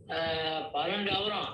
12 அவரம்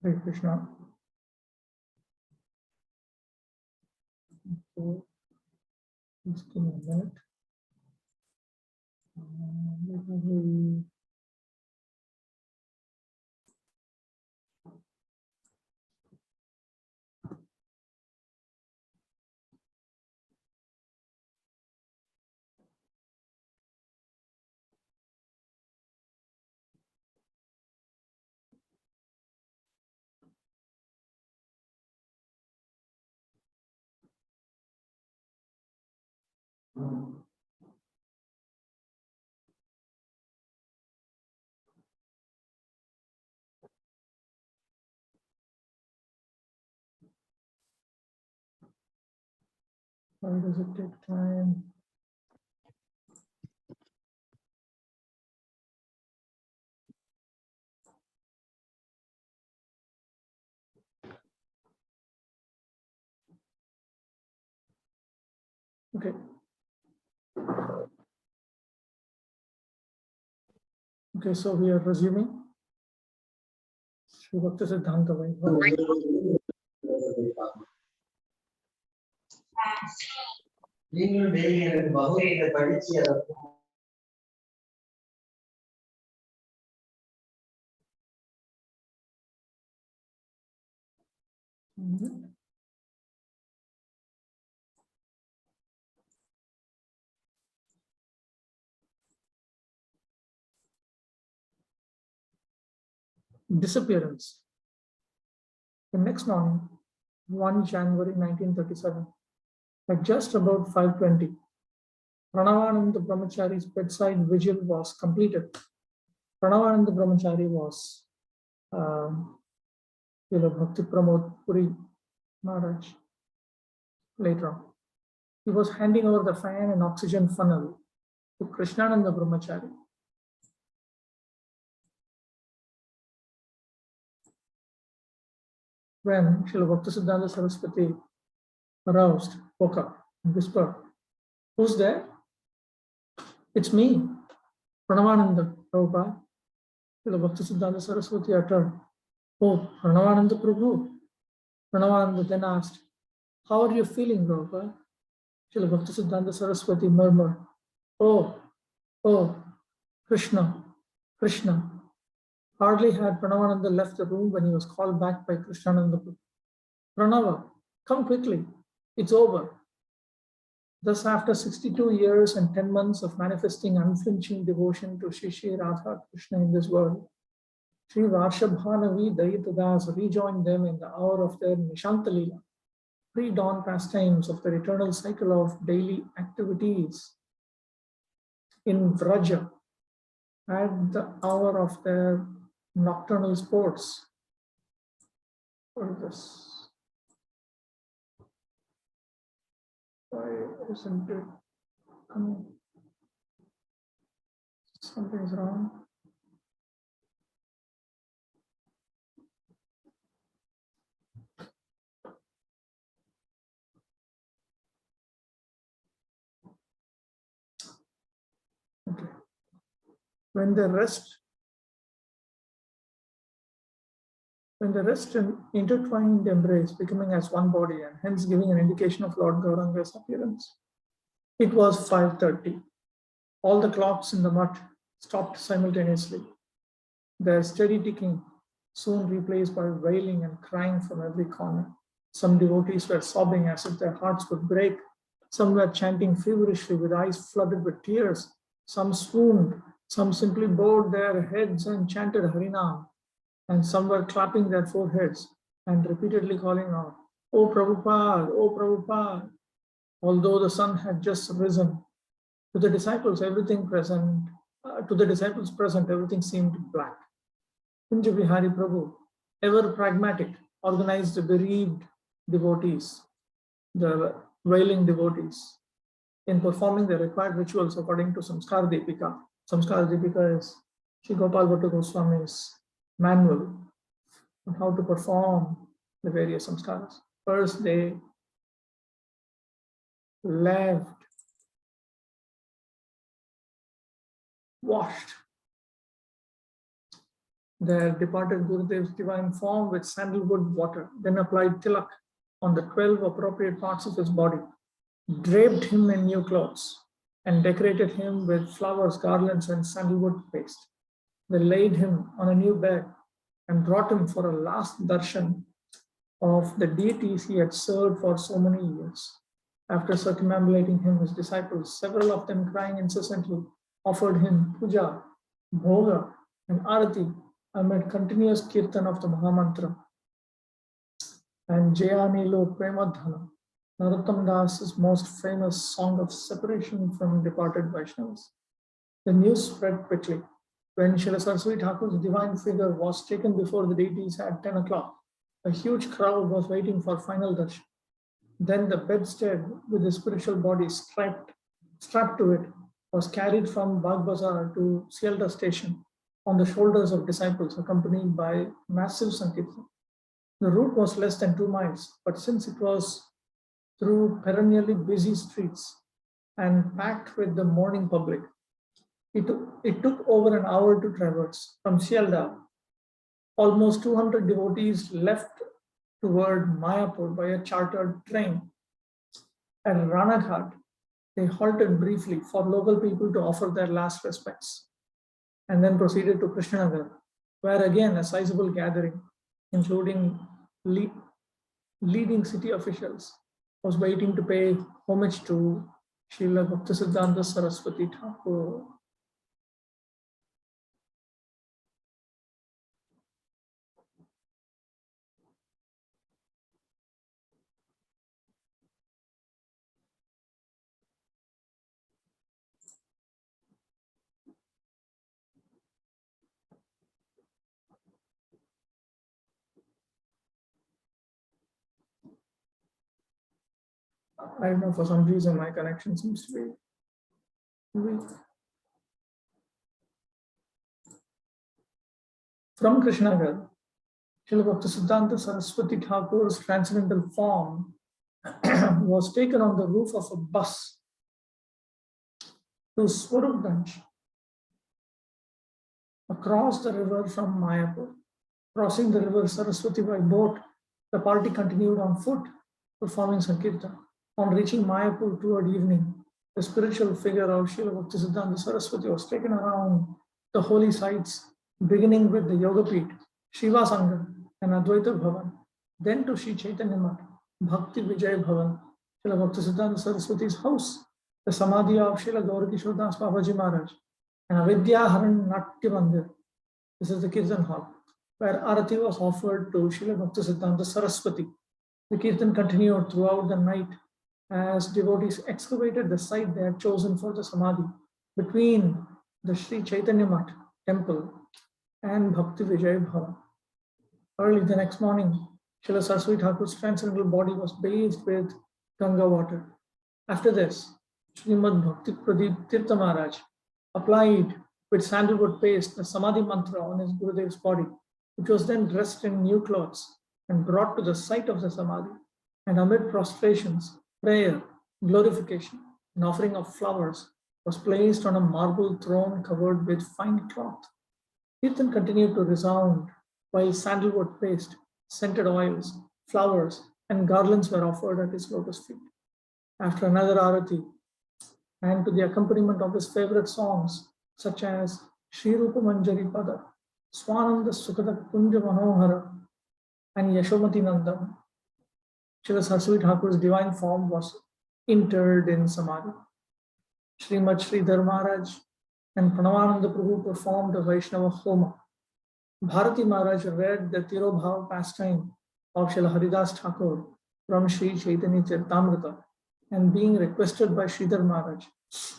Hare Krishna. So, just give me a minute. Why does it take time? Okay. Okay, so we are resuming. Shri Bhakti Siddhanta Vaibhava. Disappearance. The next morning, 1 January 1937, at just about 5:20, Pranavananda Brahmachari's bedside vigil was completed. Pranavananda Brahmachari was Bhakti Pramod Puri Maharaj later on. He was handing over the fan and oxygen funnel to Krishnananda Brahmachari. When Srila Bhaktisiddhanta Saraswati aroused, woke up, and whispered, "Who's there?" "It's me, Pranavananda, Prabhupada." Srila Bhaktisiddhanta Saraswati uttered, "Oh, Pranavananda Prabhu." Pranavananda then asked, "How are you feeling, Prabhupada?" Srila Bhaktisiddhanta Saraswati murmured, "Oh, Krishna, Krishna." Hardly had Pranavananda left the room when he was called back by Krishnananda. "Pranava, come quickly, it's over." Thus, after 62 years and 10 months of manifesting unflinching devotion to Shri Radha Krishna in this world, Sri Varshabhanavi Dayitadas rejoined them in the hour of their Nishantalila, pre-dawn pastimes of their eternal cycle of daily activities in Vraja, at the hour of their nocturnal sports. What is this? Why isn't it coming? Something's wrong. Okay. When they rest in intertwined embrace, becoming as one body, and hence giving an indication of Lord Gauranga's appearance. It was 5:30. All the clocks in the mutt stopped simultaneously, their steady ticking soon replaced by wailing and crying from every corner. Some devotees were sobbing as if their hearts would break. Some were chanting feverishly with eyes flooded with tears. Some swooned. Some simply bowed their heads and chanted Harinam. And some were clapping their foreheads and repeatedly calling out, "O Prabhupada, O Prabhupada." Although the sun had just risen, to the disciples present, everything seemed black. Kunja Bihari Prabhu, ever pragmatic, organized the bereaved devotees, the wailing devotees, in performing the required rituals according to Samskara Deepika. Samskara Deepika is Sri Gopal Bhatta Goswami's manual on how to perform the various samskaras. First, they laved, washed their departed Gurudev's divine form with sandalwood water, then applied tilak on the 12 appropriate parts of his body, draped him in new clothes, and decorated him with flowers, garlands, and sandalwood paste. They laid him on a new bed and brought him for a last darshan of the deities he had served for so many years. After circumambulating him, his disciples, several of them crying incessantly, offered him puja, bhoga, and arati amid continuous kirtan of the Mahamantra and Jayanilo Premadhana, Narottam Das's most famous song of separation from departed Vaishnavas. The news spread quickly. When Srila Saraswati Thakur's divine figure was taken before the deities at 10 o'clock, a huge crowd was waiting for final darshan. Then the bedstead with the spiritual body strapped to it was carried from Bagh Bazar to Sialda station on the shoulders of disciples accompanied by massive Sankirtan. The route was less than 2 miles, but since it was through perennially busy streets and packed with the morning public, it took over an hour to traverse. From Sialda, almost 200 devotees left toward Mayapur by a chartered train. At Ranaghat, they halted briefly for local people to offer their last respects, and then proceeded to Krishnanagar, where again a sizable gathering, including leading city officials, was waiting to pay homage to Srila Bhaktisiddhanta Saraswati Thakur. I don't know, for some reason my connection seems to be weak. From Krishnagar, Srila Bhaktisiddhanta Saraswati Thakur's transcendental form was taken on the roof of a bus to Swarupganj, across the river from Mayapur. Crossing the river Saraswati by boat, the party continued on foot, performing Sankirtan. On reaching Mayapur toward evening, the spiritual figure of Srila Bhaktisiddhanta Saraswati was taken around the holy sites, beginning with the Yogapeeth, Shiva Sangha, and Advaita Bhavan, then to Sri Chaitanya Mat, Bhakti Vijay Bhavan, Srila Bhaktisiddhanta Saraswati's house, the Samadhi of Srila Gauranga Das Babaji Maharaj, and Avidya Haran Natya Mandir. This is the Kirtan hall, where Arati was offered to Srila Bhaktisiddhanta Saraswati. The Kirtan continued throughout the night as devotees excavated the site they had chosen for the Samadhi between the Sri Chaitanya Mat temple and Bhakti Vijay Bhavan. Early the next morning, Srila Saraswati Thakur's transcendental body was bathed with Ganga water. After this, Srimad Bhakti Pradeep Tirtha Maharaj applied with sandalwood paste the Samadhi mantra on his Gurudev's body, which was then dressed in new clothes and brought to the site of the Samadhi, and amid prostrations, prayer, glorification, and offering of flowers was placed on a marble throne covered with fine cloth. Kirtan continued to resound while sandalwood paste, scented oils, flowers, and garlands were offered at his lotus feet. After another arati, and to the accompaniment of his favorite songs, such as Shri Rupa Manjari Pada, Swananda Sukada Kunja Manohara, and Yashomati Nandan, Srila Saraswati Thakur's divine form was interred in Samadhi. Srimad Sridhar Maharaj and Pranavananda Prabhu performed a Vaishnava Homa. Bharati Maharaj read the Tirobhav pastime of Srila Haridas Thakur from Sri Chaitanya Charitamrita, and being requested by Sridhar Maharaj,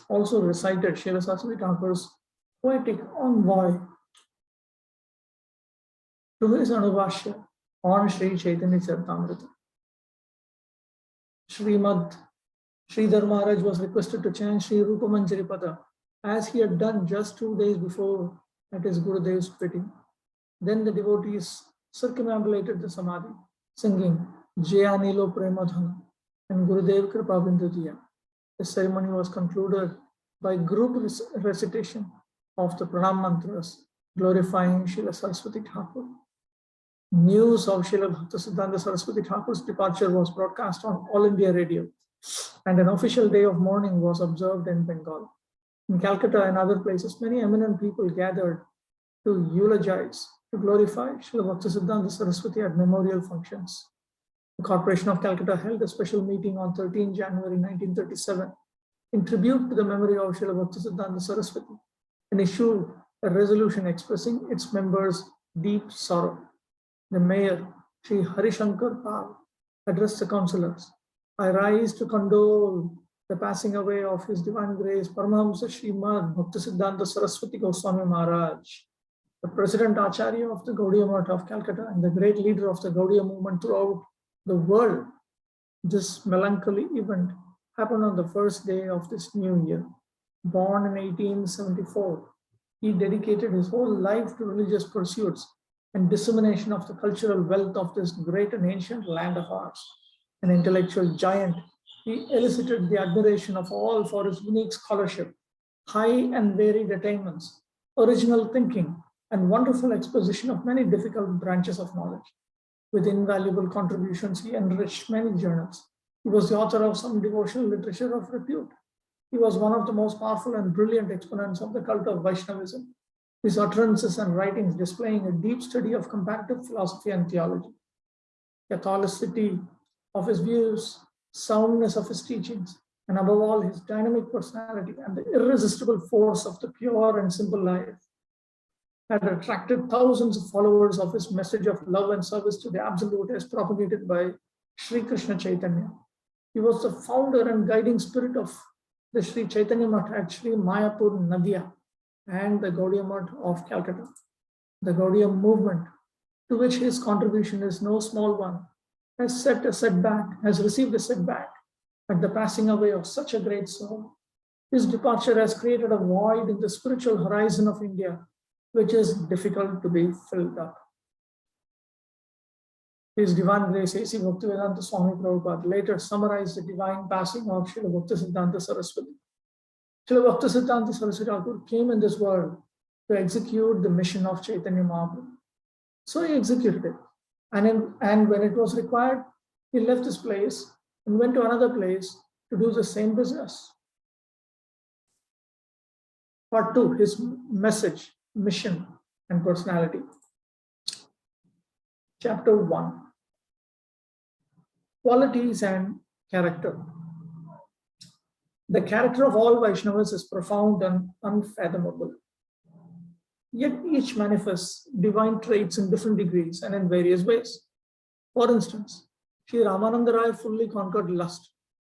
also recited Srila Saraswati Thakur's poetic envoy to his Anubhashya on Sri Chaitanya Charitamrita. Sridhar Maharaj was requested to chant Shri Rupa Manjari Pada, as he had done just 2 days before at his Gurudev's wedding. Then the devotees circumambulated the Samadhi, singing Jayanilo Premadhana and Gurudev Kripa Bindudya The ceremony was concluded by group recitation of the pranam mantras glorifying Srila Saraswati Thakur. News of Srila Bhaktisiddhanta Saraswati Thakur's departure was broadcast on All India Radio, and an official day of mourning was observed in Bengal. In Calcutta and other places, many eminent people gathered to eulogize, to glorify Srila Bhaktisiddhanta Saraswati at memorial functions. The Corporation of Calcutta held a special meeting on 13 January 1937 in tribute to the memory of Srila Bhaktisiddhanta Saraswati and issued a resolution expressing its members' deep sorrow. The mayor, Sri Harishankar Pal, addressed the councillors. I rise to condole the passing away of His Divine Grace Paramahamsa Srimad Bhaktisiddhanta Saraswati Goswami Maharaj, the President Acharya of the Gaudiya Math of Calcutta and the great leader of the Gaudiya movement throughout the world. This melancholy event happened on the first day of this new year. Born in 1874, he dedicated his whole life to religious pursuits and dissemination of the cultural wealth of this great and ancient land of ours. An intellectual giant, he elicited the admiration of all for his unique scholarship, high and varied attainments, original thinking, and wonderful exposition of many difficult branches of knowledge. With invaluable contributions, he enriched many journals. He was the author of some devotional literature of repute. He was one of the most powerful and brilliant exponents of the cult of Vaishnavism, his utterances and writings displaying a deep study of comparative philosophy and theology. Catholicity of his views, soundness of his teachings, and above all, his dynamic personality and the irresistible force of the pure and simple life had attracted thousands of followers of his message of love and service to the Absolute as propagated by Sri Krishna Chaitanya. He was the founder and guiding spirit of the Sri Chaitanya Math at Sri Mayapur Nadia and the Gaudiya Math of Calcutta. The Gaudiya movement, to which his contribution is no small one, has received a setback at the passing away of such a great soul. His departure has created a void in the spiritual horizon of India, which is difficult to be filled up. His Divine Grace A.C. Bhaktivedanta Swami Prabhupada later summarized the divine passing of Srila Bhaktisiddhanta Saraswati. Srila Bhaktisiddhanta Saraswati came in this world to execute the mission of Chaitanya Mahaprabhu. So he executed it. And when it was required, he left this place and went to another place to do the same business. Part 2, his message, mission, and personality. Chapter 1, qualities and character. The character of all Vaishnavas is profound and unfathomable. Yet each manifests divine traits in different degrees and in various ways. For instance, Sri Ramananda Rai fully conquered lust.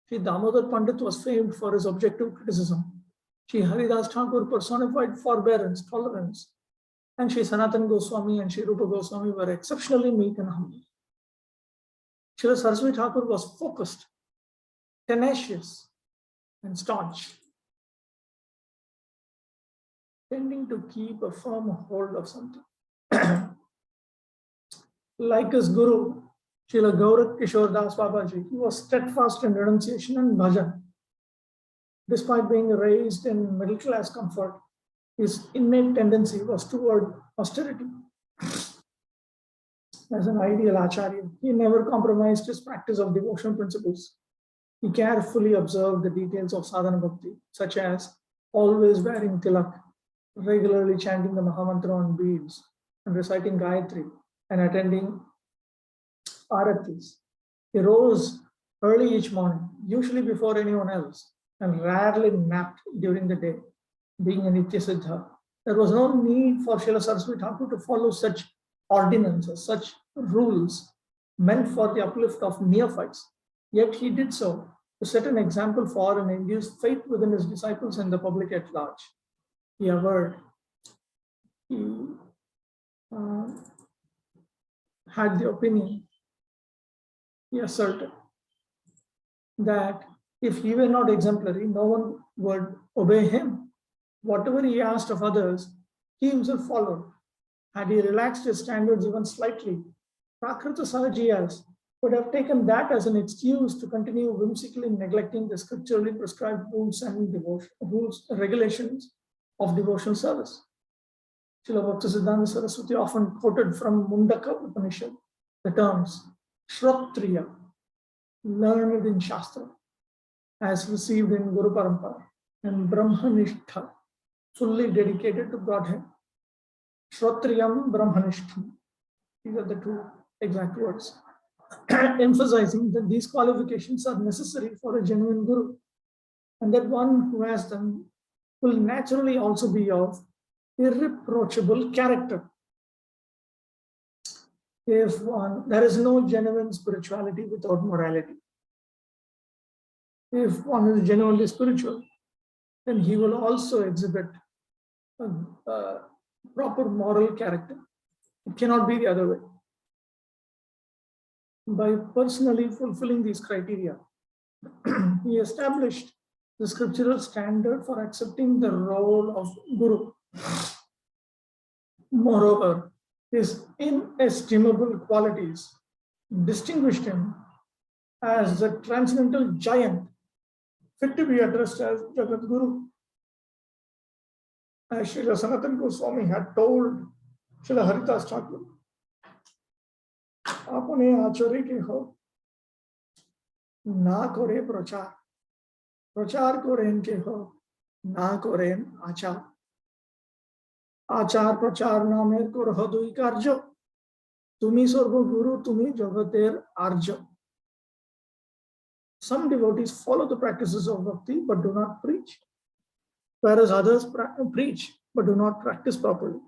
Sri Damodar Pandit was famed for his objective criticism. Sri Haridas Thakur personified forbearance, tolerance, and Sri Sanatana Goswami and Sri Rupa Goswami were exceptionally meek and humble. Srila Saraswati Thakur was focused, tenacious, and staunch, tending to keep a firm hold of something. Like his guru, Srila Gauranga Kishore Das Babaji, he was steadfast in renunciation and bhajan. Despite being raised in middle class comfort, his innate tendency was toward austerity. As an ideal acharya, he never compromised his practice of devotional principles. He carefully observed the details of sadhana bhakti, such as always wearing tilak, regularly chanting the Mahamantra on beads, and reciting Gayatri, and attending aratis. He rose early each morning, usually before anyone else, and rarely napped during the day. Being a Nitya Siddha, there was no need for Srila Saraswati Thakur to follow such ordinances, such rules meant for the uplift of neophytes. Yet he did so to set an example for and induce faith within his disciples and the public at large. He averred, he had the opinion, he asserted that if he were not exemplary, no one would obey him. Whatever he asked of others, he himself followed. Had he relaxed his standards even slightly, Prakrita Sahajiyas would have taken that as an excuse to continue whimsically neglecting the scripturally prescribed rules and regulations of devotional service. Srila Bhaktisiddhanta Saraswati often quoted from Mundaka Upanishad the terms Shrotriya, learned in Shastra, as received in Guru Parampara, and Brahmanishtha, fully dedicated to Godhead. Shrotriyam Brahmanishtham. These are the two exact words, emphasizing that these qualifications are necessary for a genuine Guru, and that one who has them will naturally also be of irreproachable character. There is no genuine spirituality without morality. If one is genuinely spiritual, then he will also exhibit a proper moral character. It cannot be the other way. By personally fulfilling these criteria, he established the scriptural standard for accepting the role of Guru. Moreover, his inestimable qualities distinguished him as a transcendental giant fit to be addressed as Jagat Guru. As Srila Sanatana Goswami had told Srila Haridas Thakur, apne achare ke ho, na kore prachar, prachar koren ke ho, na koren achar, achar prachar namer kor hodui karjo, tumi sorbo guru, tumi jagater arjo. Some devotees follow the practices of bhakti but do not preach, whereas others preach but do not practice properly.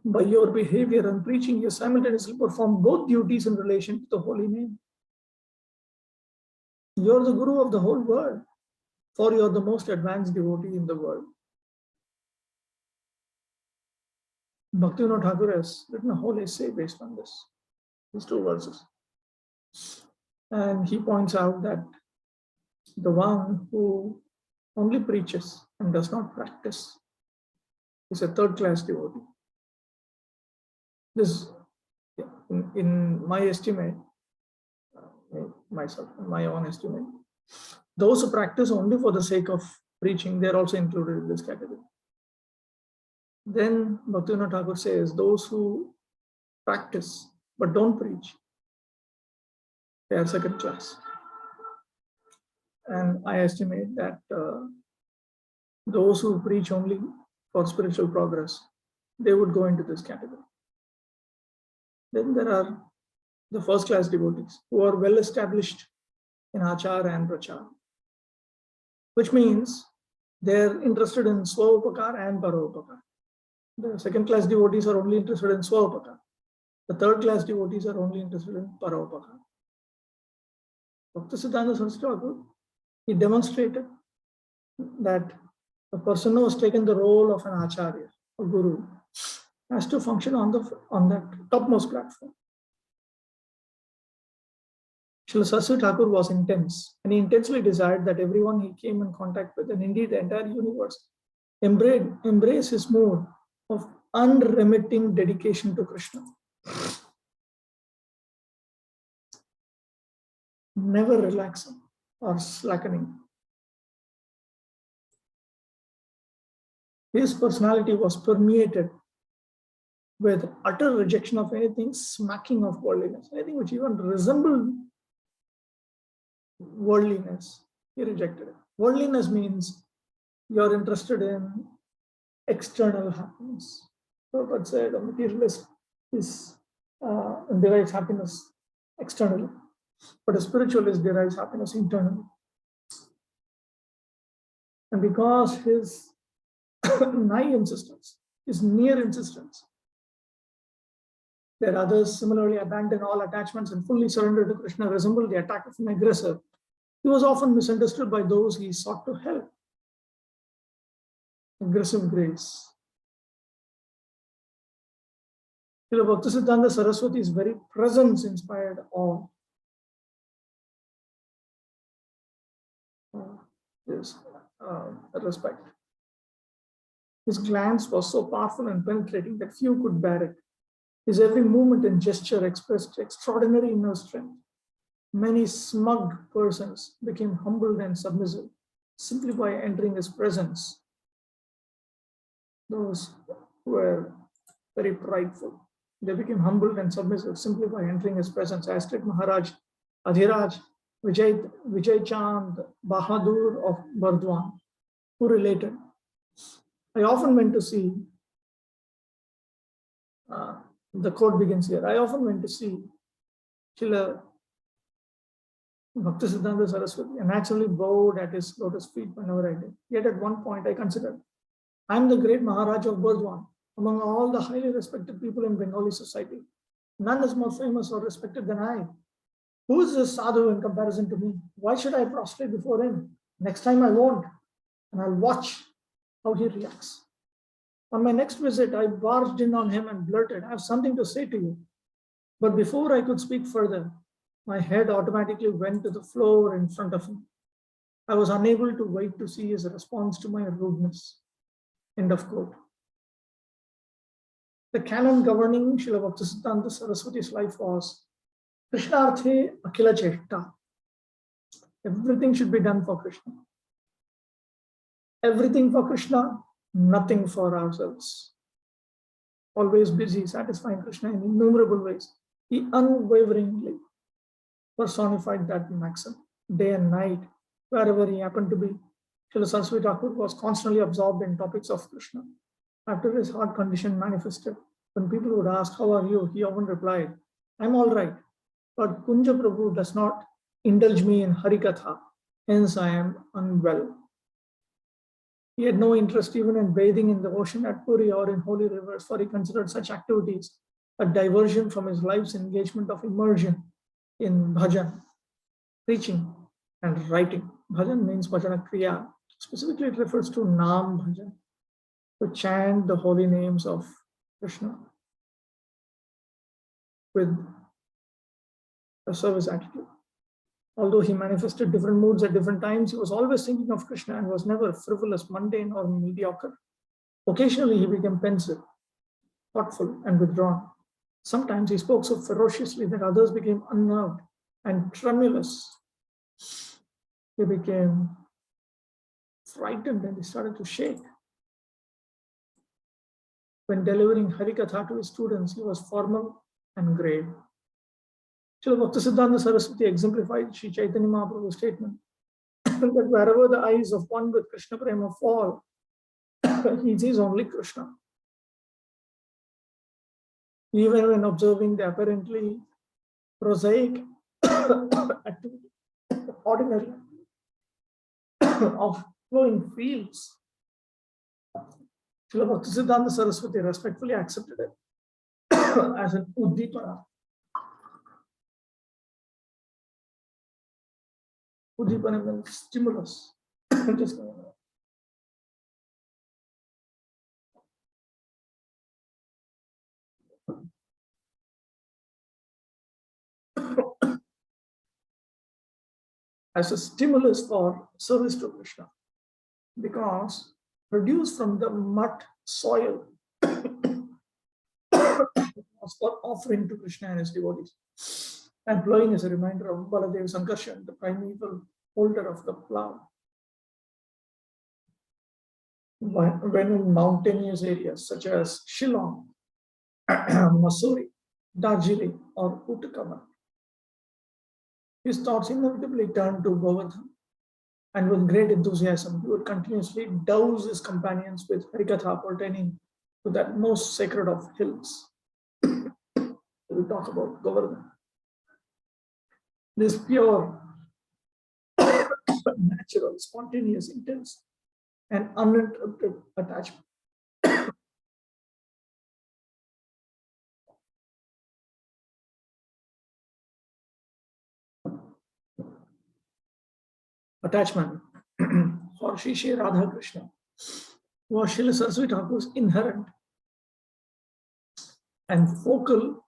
By your behavior and preaching, you simultaneously perform both duties in relation to the holy name. You are the Guru of the whole world, for you are the most advanced devotee in the world. Bhaktivinoda Thakur has written a whole essay based on these two verses. And he points out that the one who only preaches and does not practice is a third-class devotee. This, in my estimate, my own estimate, those who practice only for the sake of preaching, they are also included in this category. Then Bhaktivinoda Thakur says those who practice but don't preach, they are second class. And I estimate that those who preach only for spiritual progress, they would go into this category. Then there are the first class devotees who are well established in Achar and Prachar, which means they're interested in Swaupakar and Paraupakar. The second class devotees are only interested in Swaupakar. The third class devotees are only interested in Paraupakar. Bhaktisiddhanta Saraswati, he demonstrated that a person who has taken the role of an Acharya, a Guru, has to function on that topmost platform. Srila Saraswati Thakur was intense, and he intensely desired that everyone he came in contact with, and indeed the entire universe, embrace his mood of unremitting dedication to Krishna. Never relaxing or slackening. His personality was permeated with utter rejection of anything smacking of worldliness, anything which even resembled worldliness. He rejected it. Worldliness means you're interested in external happiness. Prabhupada said a materialist derives happiness externally, but a spiritualist derives happiness internally. And because his nigh insistence, his near insistence, that others similarly abandon all attachments and fully surrender to Krishna resemble the attack of an aggressor, he was often misunderstood by those he sought to help. Aggressive grace. Srila Bhaktisiddhanta Saraswati's very presence inspired awe. Respect. His glance was so powerful and penetrating that few could bear it. His every movement and gesture expressed extraordinary inner strength. Many smug persons became humbled and submissive simply by entering his presence. Those who were very prideful, they became humbled and submissive simply by entering his presence, as did Maharaj Adhiraj Vijay Chand Bahadur of Burdwan, who related, I often went to see, the quote begins here, I often went to see Srila Bhaktisiddhanta Saraswati and naturally bowed at his lotus feet whenever I did. Yet at one point I considered, I am the great Maharaj of Burdwan. Among all the highly respected people in Bengali society, none is more famous or respected than I. Who is this sadhu in comparison to me? Why should I prostrate before him? Next time I won't, and I'll watch how he reacts. On my next visit, I barged in on him and blurted, I have something to say to you. But before I could speak further, my head automatically went to the floor in front of him. I was unable to wait to see his response to my rudeness. End of quote. The canon governing Srila Bhaktisiddhanta Saraswati's life was Krishnarthe Akhila Cheshta. Everything should be done for Krishna. Everything for Krishna, nothing for ourselves. Always busy, satisfying Krishna in innumerable ways. He unwaveringly personified that maxim, day and night, wherever he happened to be. Srila Saraswati Thakur was constantly absorbed in topics of Krishna. After his heart condition manifested, when people would ask, how are you? He often replied, I'm all right, but Kunja Prabhu does not indulge me in Harikatha, hence I am unwell. He had no interest even in bathing in the ocean at Puri or in holy rivers, for he considered such activities a diversion from his life's engagement of immersion in bhajan, preaching and writing. Bhajan means bhajana kriya. Specifically, it refers to Nam Bhajan, to chant the holy names of Krishna with a service attitude. Although he manifested different moods at different times, he was always thinking of Krishna and was never frivolous, mundane, or mediocre. Occasionally, he became pensive, thoughtful, and withdrawn. Sometimes he spoke so ferociously that others became unnerved and tremulous. They became frightened and they started to shake. When delivering Harikatha to his students, he was formal and grave. Srila Bhaktisiddhanta Saraswati exemplified Sri Chaitanya Mahaprabhu's statement that wherever the eyes of one with Krishna Prema fall, he sees only Krishna. Even when observing the apparently prosaic activity, ordinary of flowing fields, Srila Bhaktisiddhanta Saraswati respectfully accepted it as an uddipana. Uddipana means stimulus. Just as a stimulus for service to Krishna, because produced from the mud soil for offering to Krishna and his devotees, and blowing is a reminder of Baladev Sankarshan, the primeval holder of the plow. When in mountainous areas such as Shillong, Mussoorie, Darjeeling, or Uttarakhand, his thoughts inevitably turned to Govardhan, and with great enthusiasm, he would continuously douse his companions with Harikatha pertaining to that most sacred of hills. We talk about Govardhan. This pure, natural, spontaneous, intense, and uninterrupted attachment. Attachment for Shri Shri Radha Krishna was Srila Saraswati Thakur's inherent and focal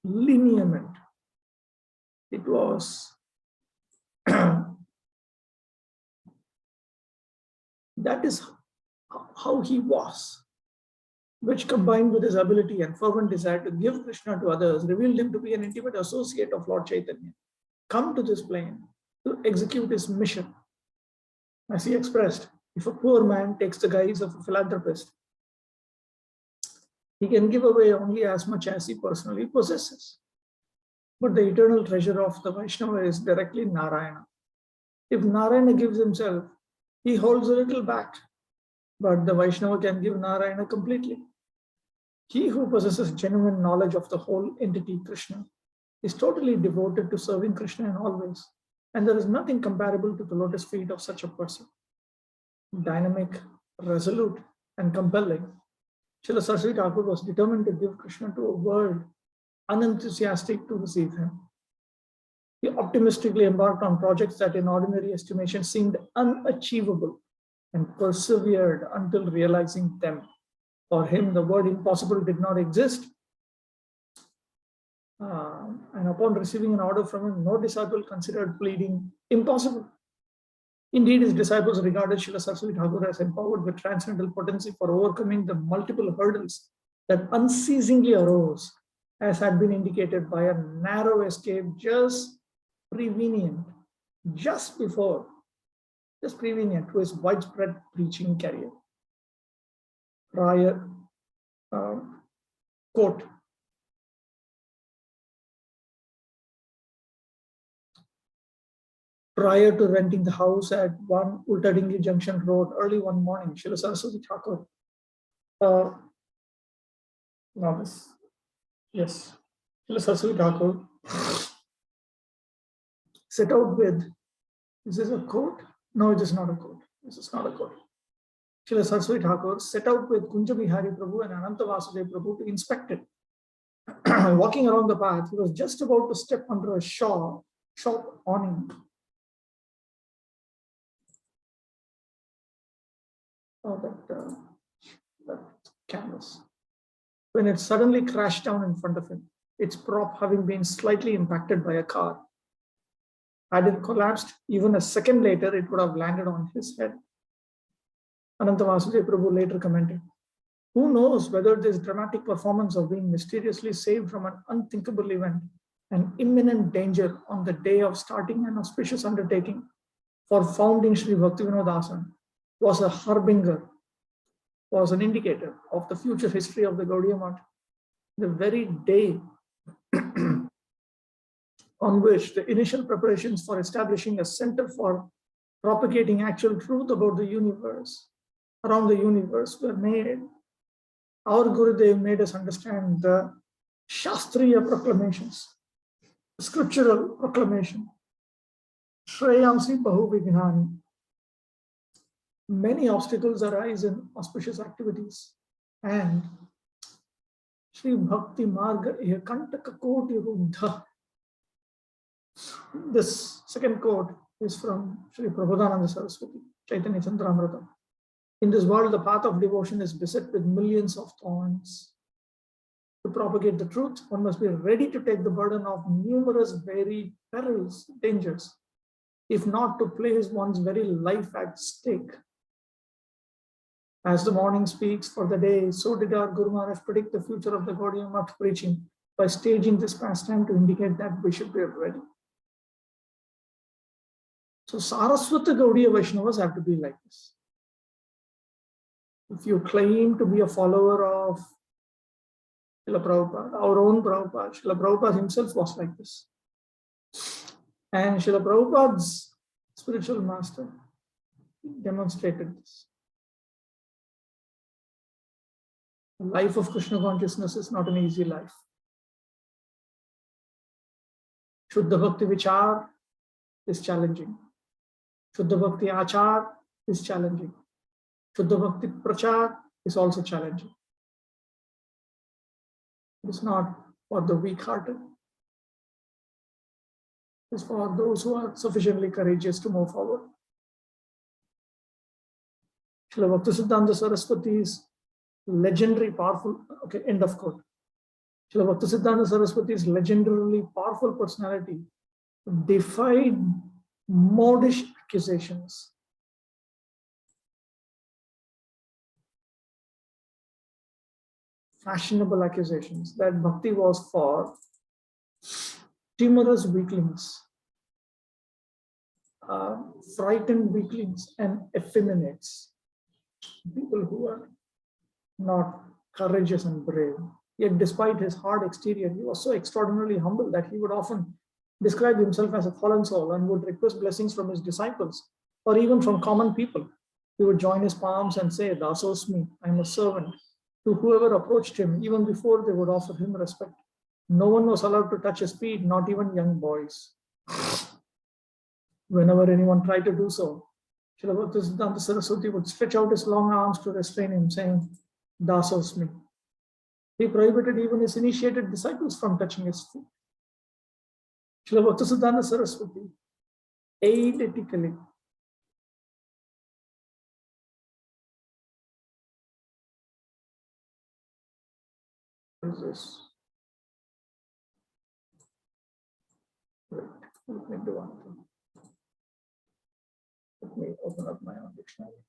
lineament. It was that is how he was. which combined with his ability and fervent desire to give Krishna to others, revealed him to be an intimate associate of Lord Chaitanya, come to this plane to execute his mission. As he expressed, if a poor man takes the guise of a philanthropist, he can give away only as much as he personally possesses. But the eternal treasure of the Vaishnava is directly Narayana. If Narayana gives himself, he holds a little back, but the Vaishnava can give Narayana completely. He who possesses genuine knowledge of the whole entity, Krishna, is totally devoted to serving Krishna in all ways, and there is nothing comparable to the lotus feet of such a person. Dynamic, resolute, and compelling, Srila Saraswati Thakur was determined to give Krishna to a world unenthusiastic to receive him. He optimistically embarked on projects that in ordinary estimation seemed unachievable and persevered until realizing them. For him, the word impossible did not exist. And upon receiving an order from him, no disciple considered pleading impossible. Indeed, his disciples regarded Srila Saraswati Thakur as empowered with transcendental potency for overcoming the multiple hurdles that unceasingly arose, as had been indicated by a narrow escape just prevenient to his widespread preaching career. Quote, prior to renting the house at 1 Ultadingi Junction Road early one morning, Srila Saraswati Thakur, Srila Saraswati Thakur set out with, is this a quote? No, it is not a quote. This is not a quote. Srila Saraswati Thakur set out with Kunja Bihari Prabhu and Ananta Vasudev Prabhu to inspect it. Walking along the path, he was just about to step under a shop awning. That canvas, when it suddenly crashed down in front of him, its prop having been slightly impacted by a car. Had it collapsed even a second later, it would have landed on his head. Ananta Vasudev Prabhu later commented, who knows whether this dramatic performance of being mysteriously saved from an unthinkable event and imminent danger on the day of starting an auspicious undertaking for founding Sri Bhaktivinoda Ashram was a harbinger, was an indicator of the future history of the Gaudiya Math. The very day on which the initial preparations for establishing a center for propagating actual truth about the universe, around the universe, were made, our Gurudev made us understand the Shastriya proclamations, the scriptural proclamation, Shreyamsi Bahu Vignani. Many obstacles arise in auspicious activities, and Sri Bhakti Marga Kantaka Koti Ruddha. This second quote is from Sri Prabodhananda Saraswati, Chaitanya Chandramrita. In this world, the path of devotion is beset with millions of thorns. To propagate the truth, one must be ready to take the burden of numerous varied perils, dangers, if not to place one's very life at stake. As the morning speaks for the day, so did our Guru Maharaj predict the future of the Gaudiya Math preaching by staging this pastime to indicate that we should be ready. So Saraswata Gaudiya Vaishnavas have to be like this. If you claim to be a follower of Srila Prabhupada, our own Prabhupada, Srila Prabhupada himself was like this. And Srila Prabhupada's spiritual master demonstrated this. The life of Krishna consciousness is not an easy life. Shuddha Bhakti Vichar is challenging. Shuddha Bhakti Achar is challenging. Shuddha Bhakti Prachar is also challenging. It is not for the weak-hearted. It is for those who are sufficiently courageous to move forward. Srila Bhaktisiddhanta Saraswati's legendary powerful, okay, end of quote. Srila Bhaktisiddhanta Saraswati's legendarily powerful personality defied modish accusations. fashionable accusations that bhakti was for timorous weaklings, frightened weaklings, and effeminates, people who are not courageous and brave. Yet despite his hard exterior, he was so extraordinarily humble that he would often describe himself as a fallen soul and would request blessings from his disciples or even from common people. He would join his palms and say, "Dasosmi, I am a servant," to whoever approached him, even before they would offer him respect. No one was allowed to touch his feet, not even young boys. Whenever anyone tried to do so, Srila Bhaktisiddhanta Saraswati would stretch out his long arms to restrain him, saying, "Dasosmi." He prohibited even his initiated disciples from touching his feet. Srila Bhaktisiddhanta Saraswati eidetically this. Wait, let me do one thing. Let me open up my own dictionary.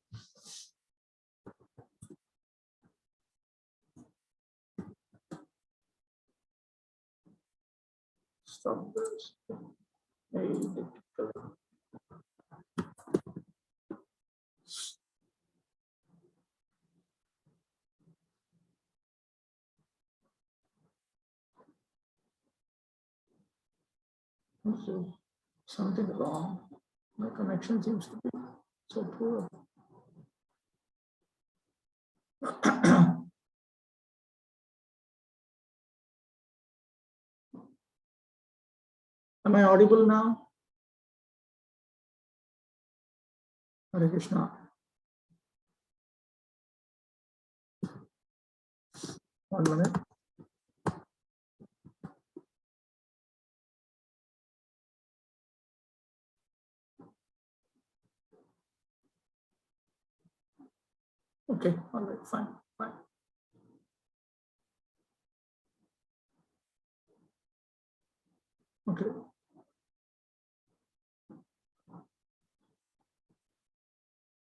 Stop this. Also, something wrong. My connection seems to be so poor. Am I audible now? Hare Krishna. One minute. Okay, all right, fine. Okay.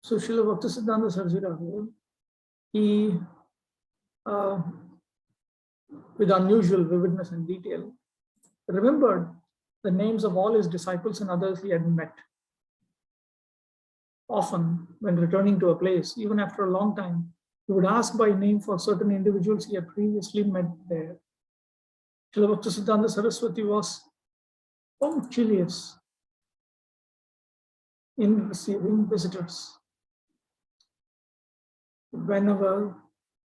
So Srila Bhaktisiddhanta Saraswati, he, with unusual vividness and detail, remembered the names of all his disciples and others he had met. Often, when returning to a place, even after a long time, he would ask by name for certain individuals he had previously met there. Srila Bhaktisiddhanta Saraswati was punctilious in receiving visitors. Whenever,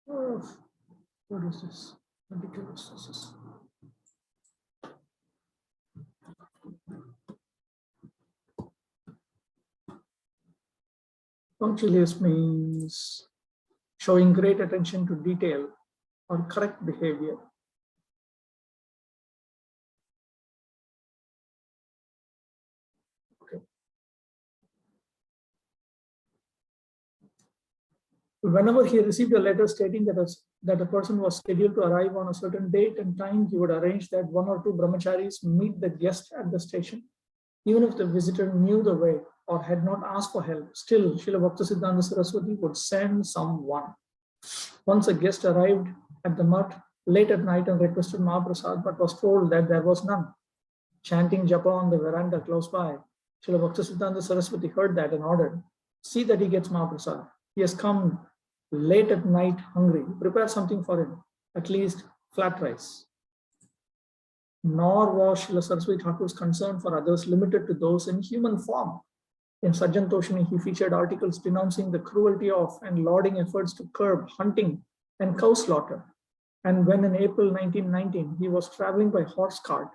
what is this? Ridiculous. This is. Punctilious means showing great attention to detail or correct behavior. Okay. Whenever he received a letter stating that a person was scheduled to arrive on a certain date and time, he would arrange that one or two brahmacharis meet the guest at the station. Even if the visitor knew the way or had not asked for help, still Srila Bhaktisiddhanta Saraswati would send someone. Once a guest arrived at the mutt late at night and requested Mahaprasad, but was told that there was none. Chanting japa on the veranda close by, Srila Bhaktisiddhanta Saraswati heard that and ordered, "See that he gets Mahaprasad. He has come late at night hungry. Prepare something for him, at least flat rice." Nor was Srila Saraswati Thakur's concern for others limited to those in human form. In Sajjan Toshini, he featured articles denouncing the cruelty of and lauding efforts to curb hunting and cow slaughter. And when in April 1919, he was traveling by horse cart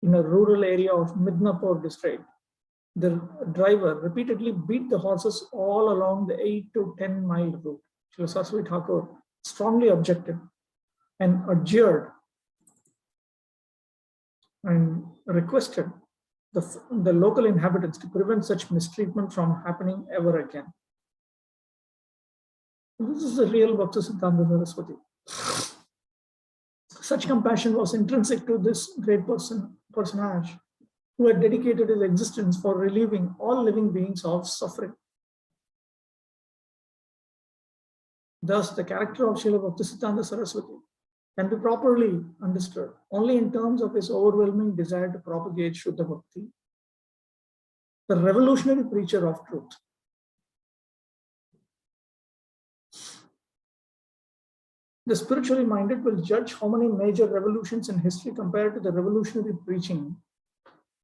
in a rural area of Midnapur district, the driver repeatedly beat the horses all along the 8 to 10 mile route. Srila Saraswati Thakur strongly objected and adjured and requested the local inhabitants to prevent such mistreatment from happening ever again. This is the real Bhaktisiddhanta Saraswati. Such compassion was intrinsic to this great personage who had dedicated his existence for relieving all living beings of suffering. Thus, the character of Srila Bhaktisiddhanta Saraswati can be properly understood only in terms of his overwhelming desire to propagate Shuddha Bhakti, the revolutionary preacher of truth. The spiritually minded will judge how many major revolutions in history compared to the revolutionary preaching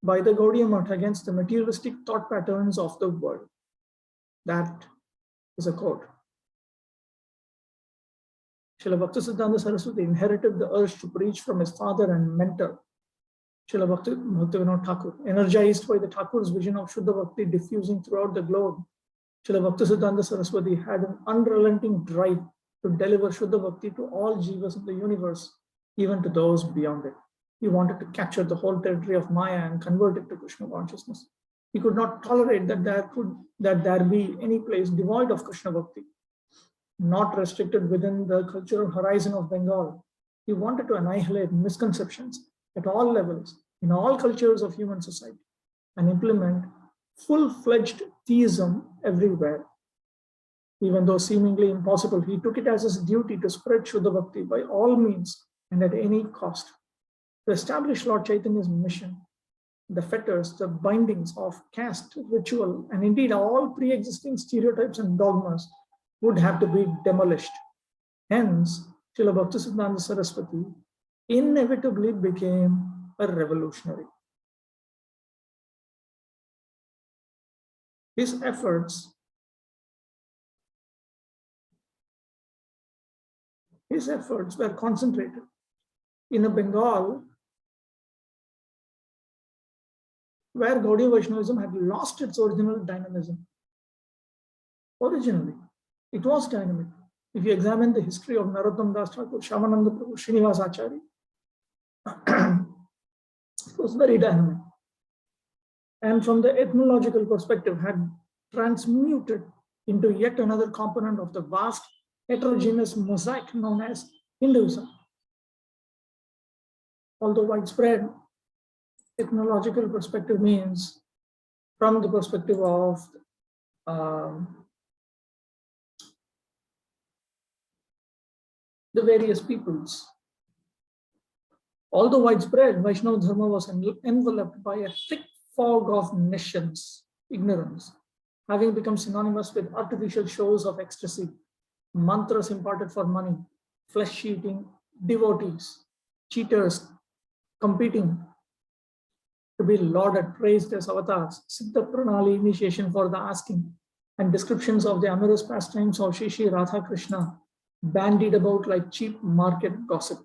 by the Gaudiya Math against the materialistic thought patterns of the world. That is a quote. Srila Bhaktisiddhanta Saraswati inherited the urge to preach from his father and mentor, Srila Bhaktivinoda Thakur. Energized by the Thakur's vision of Shuddha Bhakti diffusing throughout the globe, Srila Bhaktisiddhanta Saraswati had an unrelenting drive to deliver Shuddha Bhakti to all jivas in the universe, even to those beyond it. He wanted to capture the whole territory of Maya and convert it to Krishna consciousness. He could not tolerate that there be any place devoid of Krishna Bhakti, not restricted within the cultural horizon of Bengal. He wanted to annihilate misconceptions at all levels, in all cultures of human society, and implement full-fledged theism everywhere. Even though seemingly impossible, he took it as his duty to spread Shuddha Bhakti by all means and at any cost. To establish Lord Chaitanya's mission, the fetters, the bindings of caste, ritual, and indeed all pre-existing stereotypes and dogmas would have to be demolished. Hence, Srila Bhaktisiddhanta Saraswati inevitably became a revolutionary. His efforts were concentrated in a Bengal where Gaudiya Vaishnavism had lost its original dynamism. Originally, it was dynamic. If you examine the history of Narottam Das Thakur, Shyamananda Prabhu, Srinivas Acharya, it was very dynamic. And from the ethnological perspective, had transmuted into yet another component of the vast heterogeneous mosaic known as Hinduism. Although widespread, ethnological perspective means from the perspective of the various peoples. Although widespread, Vaishnava Dharma was enveloped by a thick fog of nations, ignorance, having become synonymous with artificial shows of ecstasy, mantras imparted for money, flesh-eating devotees, cheaters competing to be lauded, praised as avatars, Siddha Pranali initiation for the asking, and descriptions of the amorous pastimes of Shri Radha Krishna bandied about like cheap market gossip.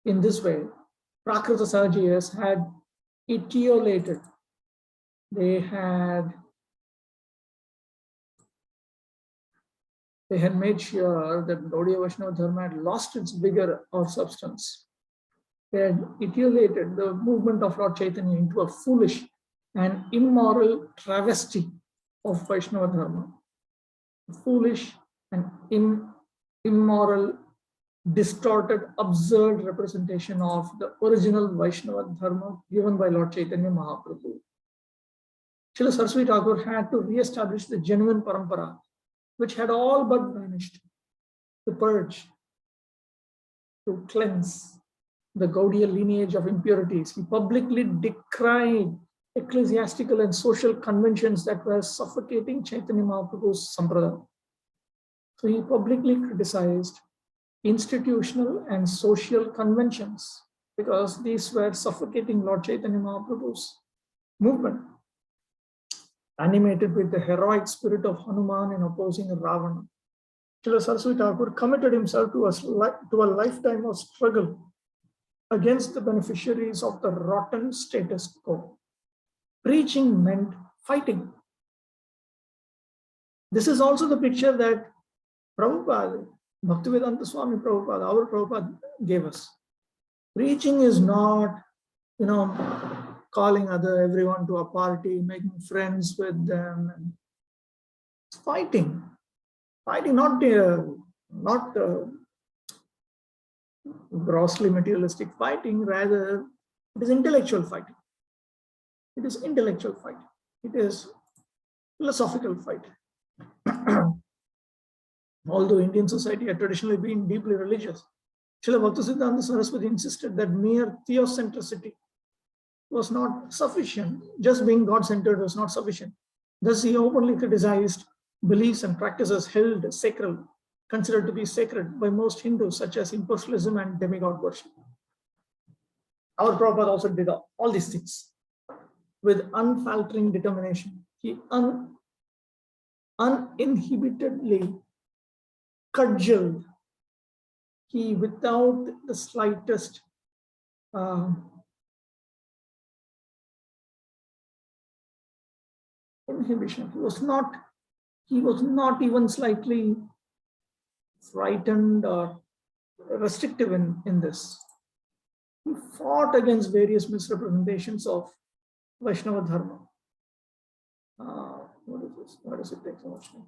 In this way, Prakrita Sahajiyas had etiolated, they had made sure that Gaudiya Vaishnava Dharma had lost its vigor or substance. They had etiolated the movement of Lord Chaitanya into a foolish and immoral travesty of Vaishnava Dharma. Foolish and immoral, distorted, absurd representation of the original Vaishnava Dharma given by Lord Chaitanya Mahaprabhu. Srila Saraswati Thakur had to re-establish the genuine parampara, which had all but vanished, to purge, to cleanse the Gaudiya lineage of impurities. He publicly decried ecclesiastical and social conventions that were suffocating Chaitanya Mahaprabhu's sampradaya. So he publicly criticized institutional and social conventions because these were suffocating Lord Chaitanya Mahaprabhu's movement, animated with the heroic spirit of Hanuman in opposing Ravana. Srila Saraswati Thakur committed himself to a lifetime of struggle against the beneficiaries of the rotten status quo. Preaching meant fighting. This is also the picture that Prabhupada, Bhaktivedanta Swami Prabhupada, our Prabhupada gave us. Preaching is not, calling everyone to a party, making friends with them. It's fighting. Fighting, not grossly materialistic fighting, rather it is intellectual fighting. It is intellectual fighting. It is philosophical fighting. Although Indian society had traditionally been deeply religious, Srila Bhaktisiddhanta Saraswati insisted that mere theocentricity was not sufficient. Just being God-centered was not sufficient. Thus, he openly criticized beliefs and practices held sacred, considered to be sacred by most Hindus, such as impersonalism and demigod worship. Our Prabhupada also did all these things with unfaltering determination. He uninhibitedly cudgeled. He, without the slightest inhibition, he was not even slightly frightened or restrictive in this. He fought against various misrepresentations of Vaishnava Dharma. What is this? Why does it take so much time?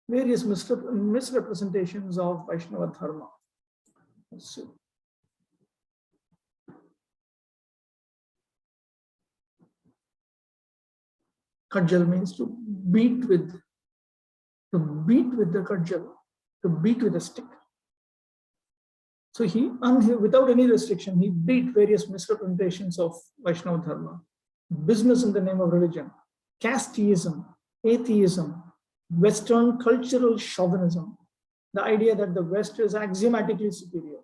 Various misrepresentations of Vaishnava Dharma. Let's see. Cudgel means to beat with the cudgel, to beat with a stick. So he, without any restriction, he beat various misrepresentations of Vaishnava Dharma, business in the name of religion, casteism, atheism, Western cultural chauvinism, the idea that the West is axiomatically superior,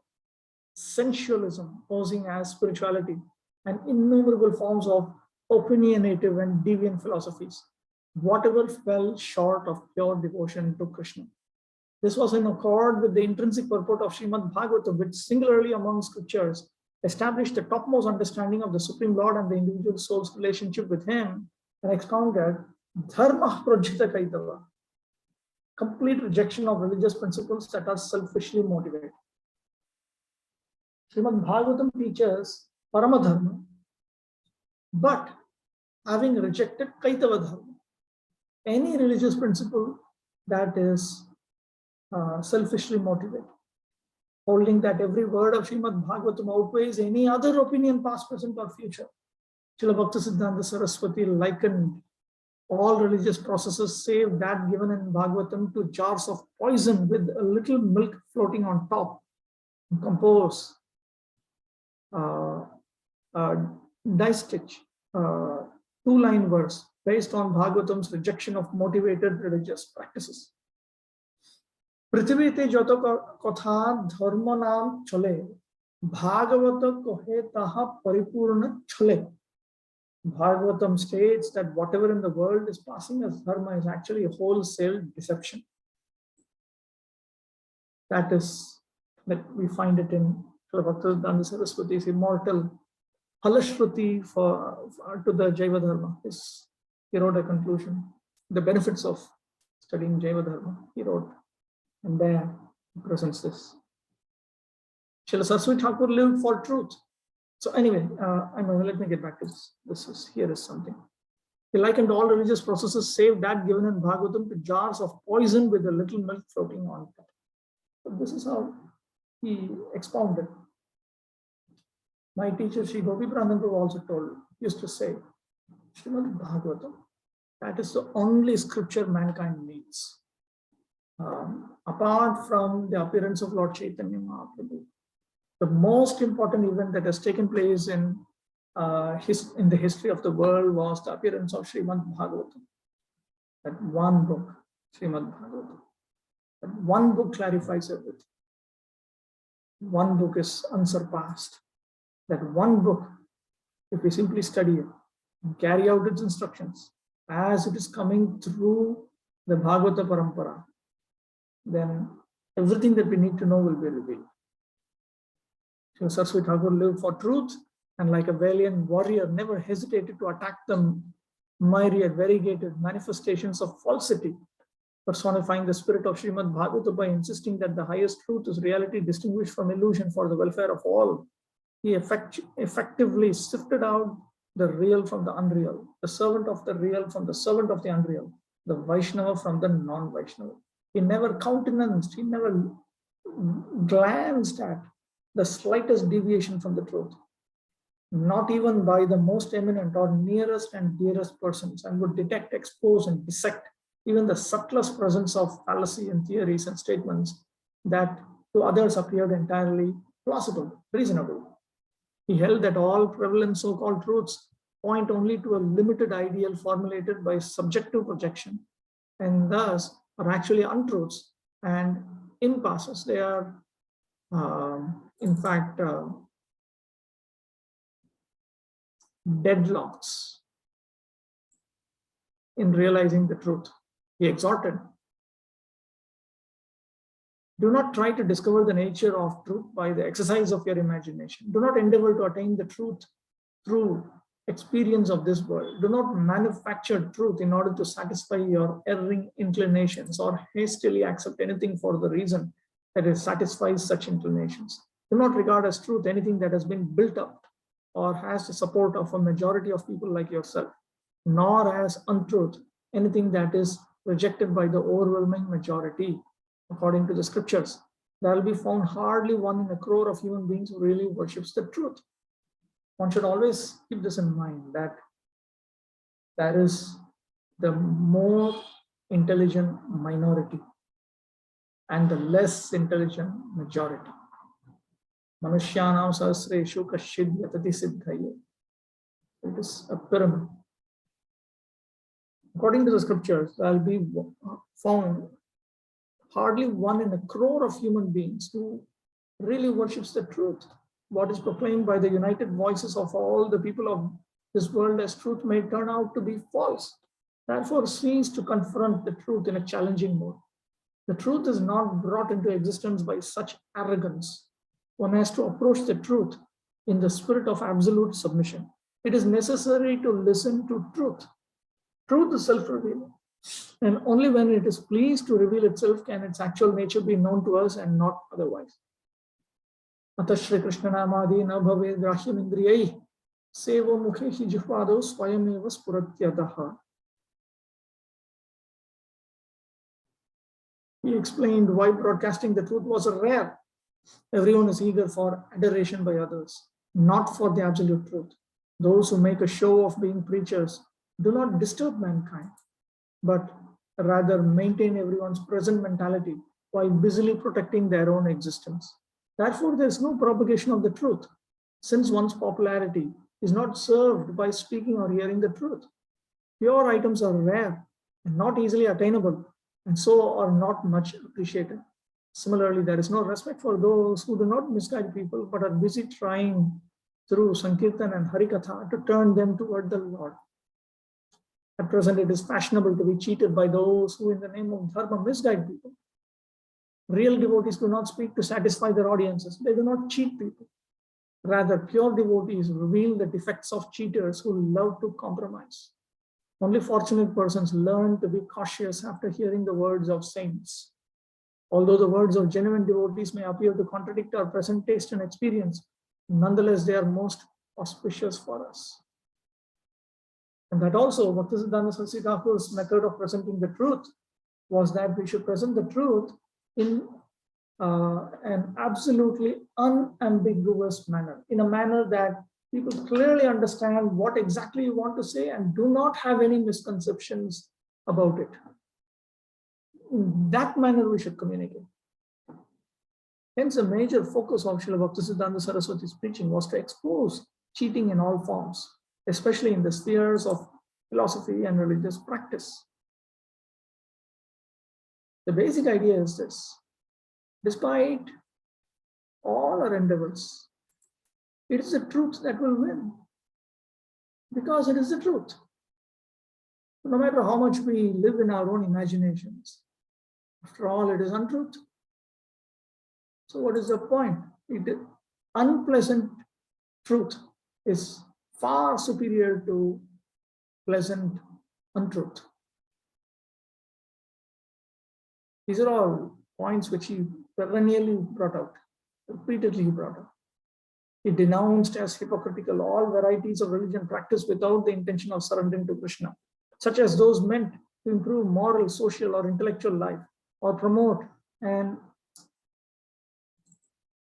sensualism posing as spirituality, and innumerable forms of opinionative and deviant philosophies, whatever fell short of pure devotion to Krishna. This was in accord with the intrinsic purport of Srimad Bhagavatam, which singularly among scriptures established the topmost understanding of the Supreme Lord and the individual soul's relationship with Him, and expounded Dharma Projita Kaitava, complete rejection of religious principles that are selfishly motivated. Srimad Bhagavatam teaches Paramadharma, but having rejected Kaitava Dharma, any religious principle that is selfishly motivated, holding that every word of Srimad Bhagavatam outweighs any other opinion, past, present, or future. Srila Bhaktisiddhanta Saraswati likened all religious processes save that given in Bhagavatam to jars of poison with a little milk floating on top. Compose die-stitch, two-line verse based on Bhagavatam's rejection of motivated religious practices. পৃথিবীতে যত কথা ধর্ম নাম চলে ভাগবত কহে তাহা পরিপূর্ণ চলে. Bhagavatam states that whatever in the world is passing as dharma is actually a wholesale deception. That we find it in Srila Bhaktisiddhanta Saraswati's immortal Halashruti to the Jaiva Dharma. He wrote a conclusion, the benefits of studying Jaiva Dharma. He wrote, and there he presents this. Srila Saraswati Thakur lived for truth. So anyway, let me get back to this. Here is something. He likened all religious processes save that given in Bhagavatam to jars of poison with a little milk floating on top. So this is how he expounded. My teacher, Sri Gopi Pranam Prabhu, also used to say, Srimad Bhagavatam, that is the only scripture mankind needs. Apart from the appearance of Lord Chaitanya Mahaprabhu, the most important event that has taken place in the history of the world was the appearance of Srimad Bhagavatam. That one book, Srimad Bhagavatam. That one book clarifies everything. One book is unsurpassed. That one book, if we simply study it and carry out its instructions as it is coming through the Bhagavata Parampara, then everything that we need to know will be revealed. Srila Saraswati Thakur lived for truth and like a valiant warrior never hesitated to attack the myriad variegated manifestations of falsity, personifying the spirit of Srimad Bhagavatam by insisting that the highest truth is reality distinguished from illusion for the welfare of all. He effectively sifted out the real from the unreal, the servant of the real from the servant of the unreal, the Vaishnava from the non-Vaishnava. He never countenanced, he never glanced at the slightest deviation from the truth, not even by the most eminent or nearest and dearest persons, and would detect, expose, and dissect even the subtlest presence of fallacy in theories and statements that to others appeared entirely plausible, reasonable. He held that all prevalent so-called truths point only to a limited ideal formulated by subjective projection, and thus are actually untruths and impasses. They are, in fact, deadlocks in realizing the truth. He exhorted, do not try to discover the nature of truth by the exercise of your imagination. Do not endeavor to attain the truth through experience of this world. Do not manufacture truth in order to satisfy your erring inclinations or hastily accept anything for the reason that it satisfies such inclinations. Do not regard as truth anything that has been built up or has the support of a majority of people like yourself, nor as untruth anything that is rejected by the overwhelming majority. According to the scriptures, there will be found hardly one in a crore of human beings who really worships the truth. One should always keep this in mind, that there is the more intelligent minority and the less intelligent majority. Manushyanam sahasreshu kashid yatati siddhaye. It is a pyramid. According to the scriptures, there will be found hardly one in a crore of human beings who really worships the truth. What is proclaimed by the united voices of all the people of this world as truth may turn out to be false. Therefore, cease to confront the truth in a challenging mode. The truth is not brought into existence by such arrogance. One has to approach the truth in the spirit of absolute submission. It is necessary to listen to truth. Truth is self-revealing, and only when it is pleased to reveal itself can its actual nature be known to us and not otherwise. Atah Shri Krishna Namadi na bhave grahyam indriyai sevo mukhe hi jihvado swayameva spuratyadaha. He explained why broadcasting the truth was rare. Everyone is eager for adoration by others, not for the absolute truth. Those who make a show of being preachers do not disturb mankind, but rather maintain everyone's present mentality while busily protecting their own existence. Therefore, there is no propagation of the truth, since one's popularity is not served by speaking or hearing the truth. Pure items are rare and not easily attainable, and so are not much appreciated. Similarly, there is no respect for those who do not misguide people, but are busy trying through Sankirtan and Harikatha to turn them toward the Lord. At present, it is fashionable to be cheated by those who, in the name of Dharma, misguide people. Real devotees do not speak to satisfy their audiences. They do not cheat people. Rather, pure devotees reveal the defects of cheaters who love to compromise. Only fortunate persons learn to be cautious after hearing the words of saints. Although the words of genuine devotees may appear to contradict our present taste and experience, nonetheless, they are most auspicious for us. And that also, Bhaktisiddhanta Saraswati Thakur's method of presenting the truth was that we should present the truth in an absolutely unambiguous manner, in a manner that people clearly understand what exactly you want to say and do not have any misconceptions about it. In that manner, we should communicate. Hence, a major focus of Srila Bhaktisiddhanta Saraswati's preaching was to expose cheating in all forms, especially in the spheres of philosophy and religious practice. The basic idea is this: despite all our endeavors, it is the truth that will win, because it is the truth. No matter how much we live in our own imaginations, after all, it is untruth. So what is the point? Unpleasant truth is far superior to pleasant untruth. These are all points which he perennially brought out, repeatedly brought out. He denounced as hypocritical all varieties of religion practiced without the intention of surrendering to Krishna, such as those meant to improve moral, social, or intellectual life, or promote an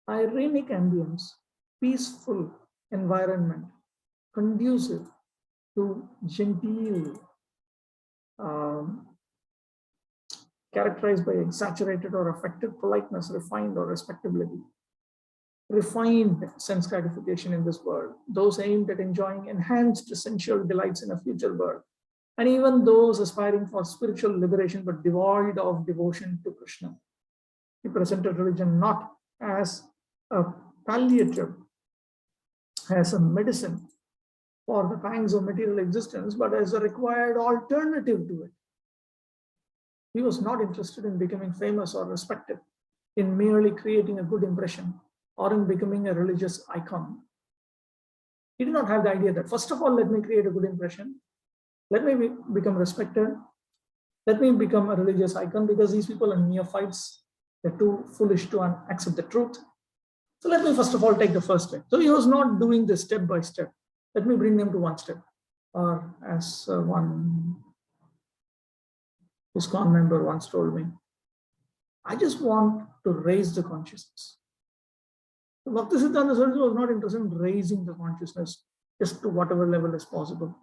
irenic ambience, peaceful environment, conducive to genteel characterized by exaggerated or affected politeness, refined or respectability, refined sense gratification in this world, those aimed at enjoying enhanced sensual delights in a future birth, and even those aspiring for spiritual liberation but devoid of devotion to Krishna. He presented religion not as a palliative, as a medicine for the pangs of material existence, but as a required alternative to it. He was not interested in becoming famous or respected, in merely creating a good impression, or in becoming a religious icon. He did not have the idea that, first of all, let me create a good impression, let me become respected, let me become a religious icon, because these people are neophytes, they're too foolish to accept the truth. So let me first of all take the first step. So he was not doing this step by step. Let me bring them to one step. Or as one ISKCON member once told me, I just want to raise the consciousness. Bhaktisiddhanta Saraswati was not interested in raising the consciousness just to whatever level is possible,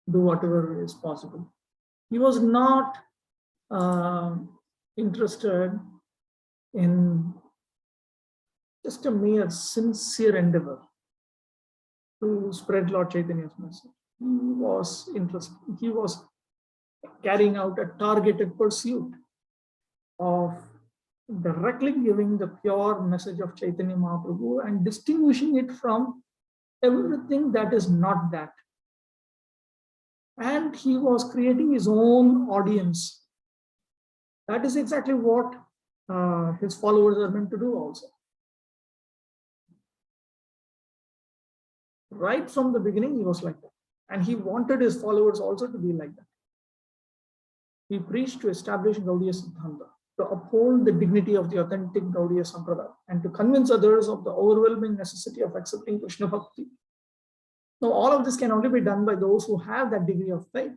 do whatever is possible. He was not interested in just a mere sincere endeavor to spread Lord Chaitanya's message. He was interested, he was carrying out a targeted pursuit of directly giving the pure message of Chaitanya Mahaprabhu and distinguishing it from everything that is not that. And he was creating his own audience. That is exactly what his followers are meant to do also. Right from the beginning, he was like that. And he wanted his followers also to be like that. He preached to establish Gaudiya Siddhanta, to uphold the dignity of the authentic Gaudiya Sampradaya, and to convince others of the overwhelming necessity of accepting Krishna Bhakti. Now, all of this can only be done by those who have that degree of faith.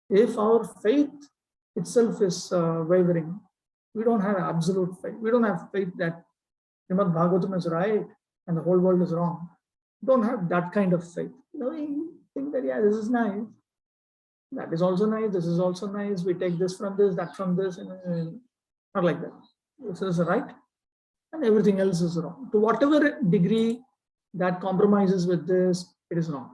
If our faith itself is wavering, we don't have absolute faith. We don't have faith that Srimad Bhagavatam is right and the whole world is wrong. We don't have that kind of faith. You know, we think that, yeah, this is nice. That is also nice. This is also nice. We take this from this, that from this, and not like that. This is right, and everything else is wrong. To whatever degree that compromises with this, it is wrong.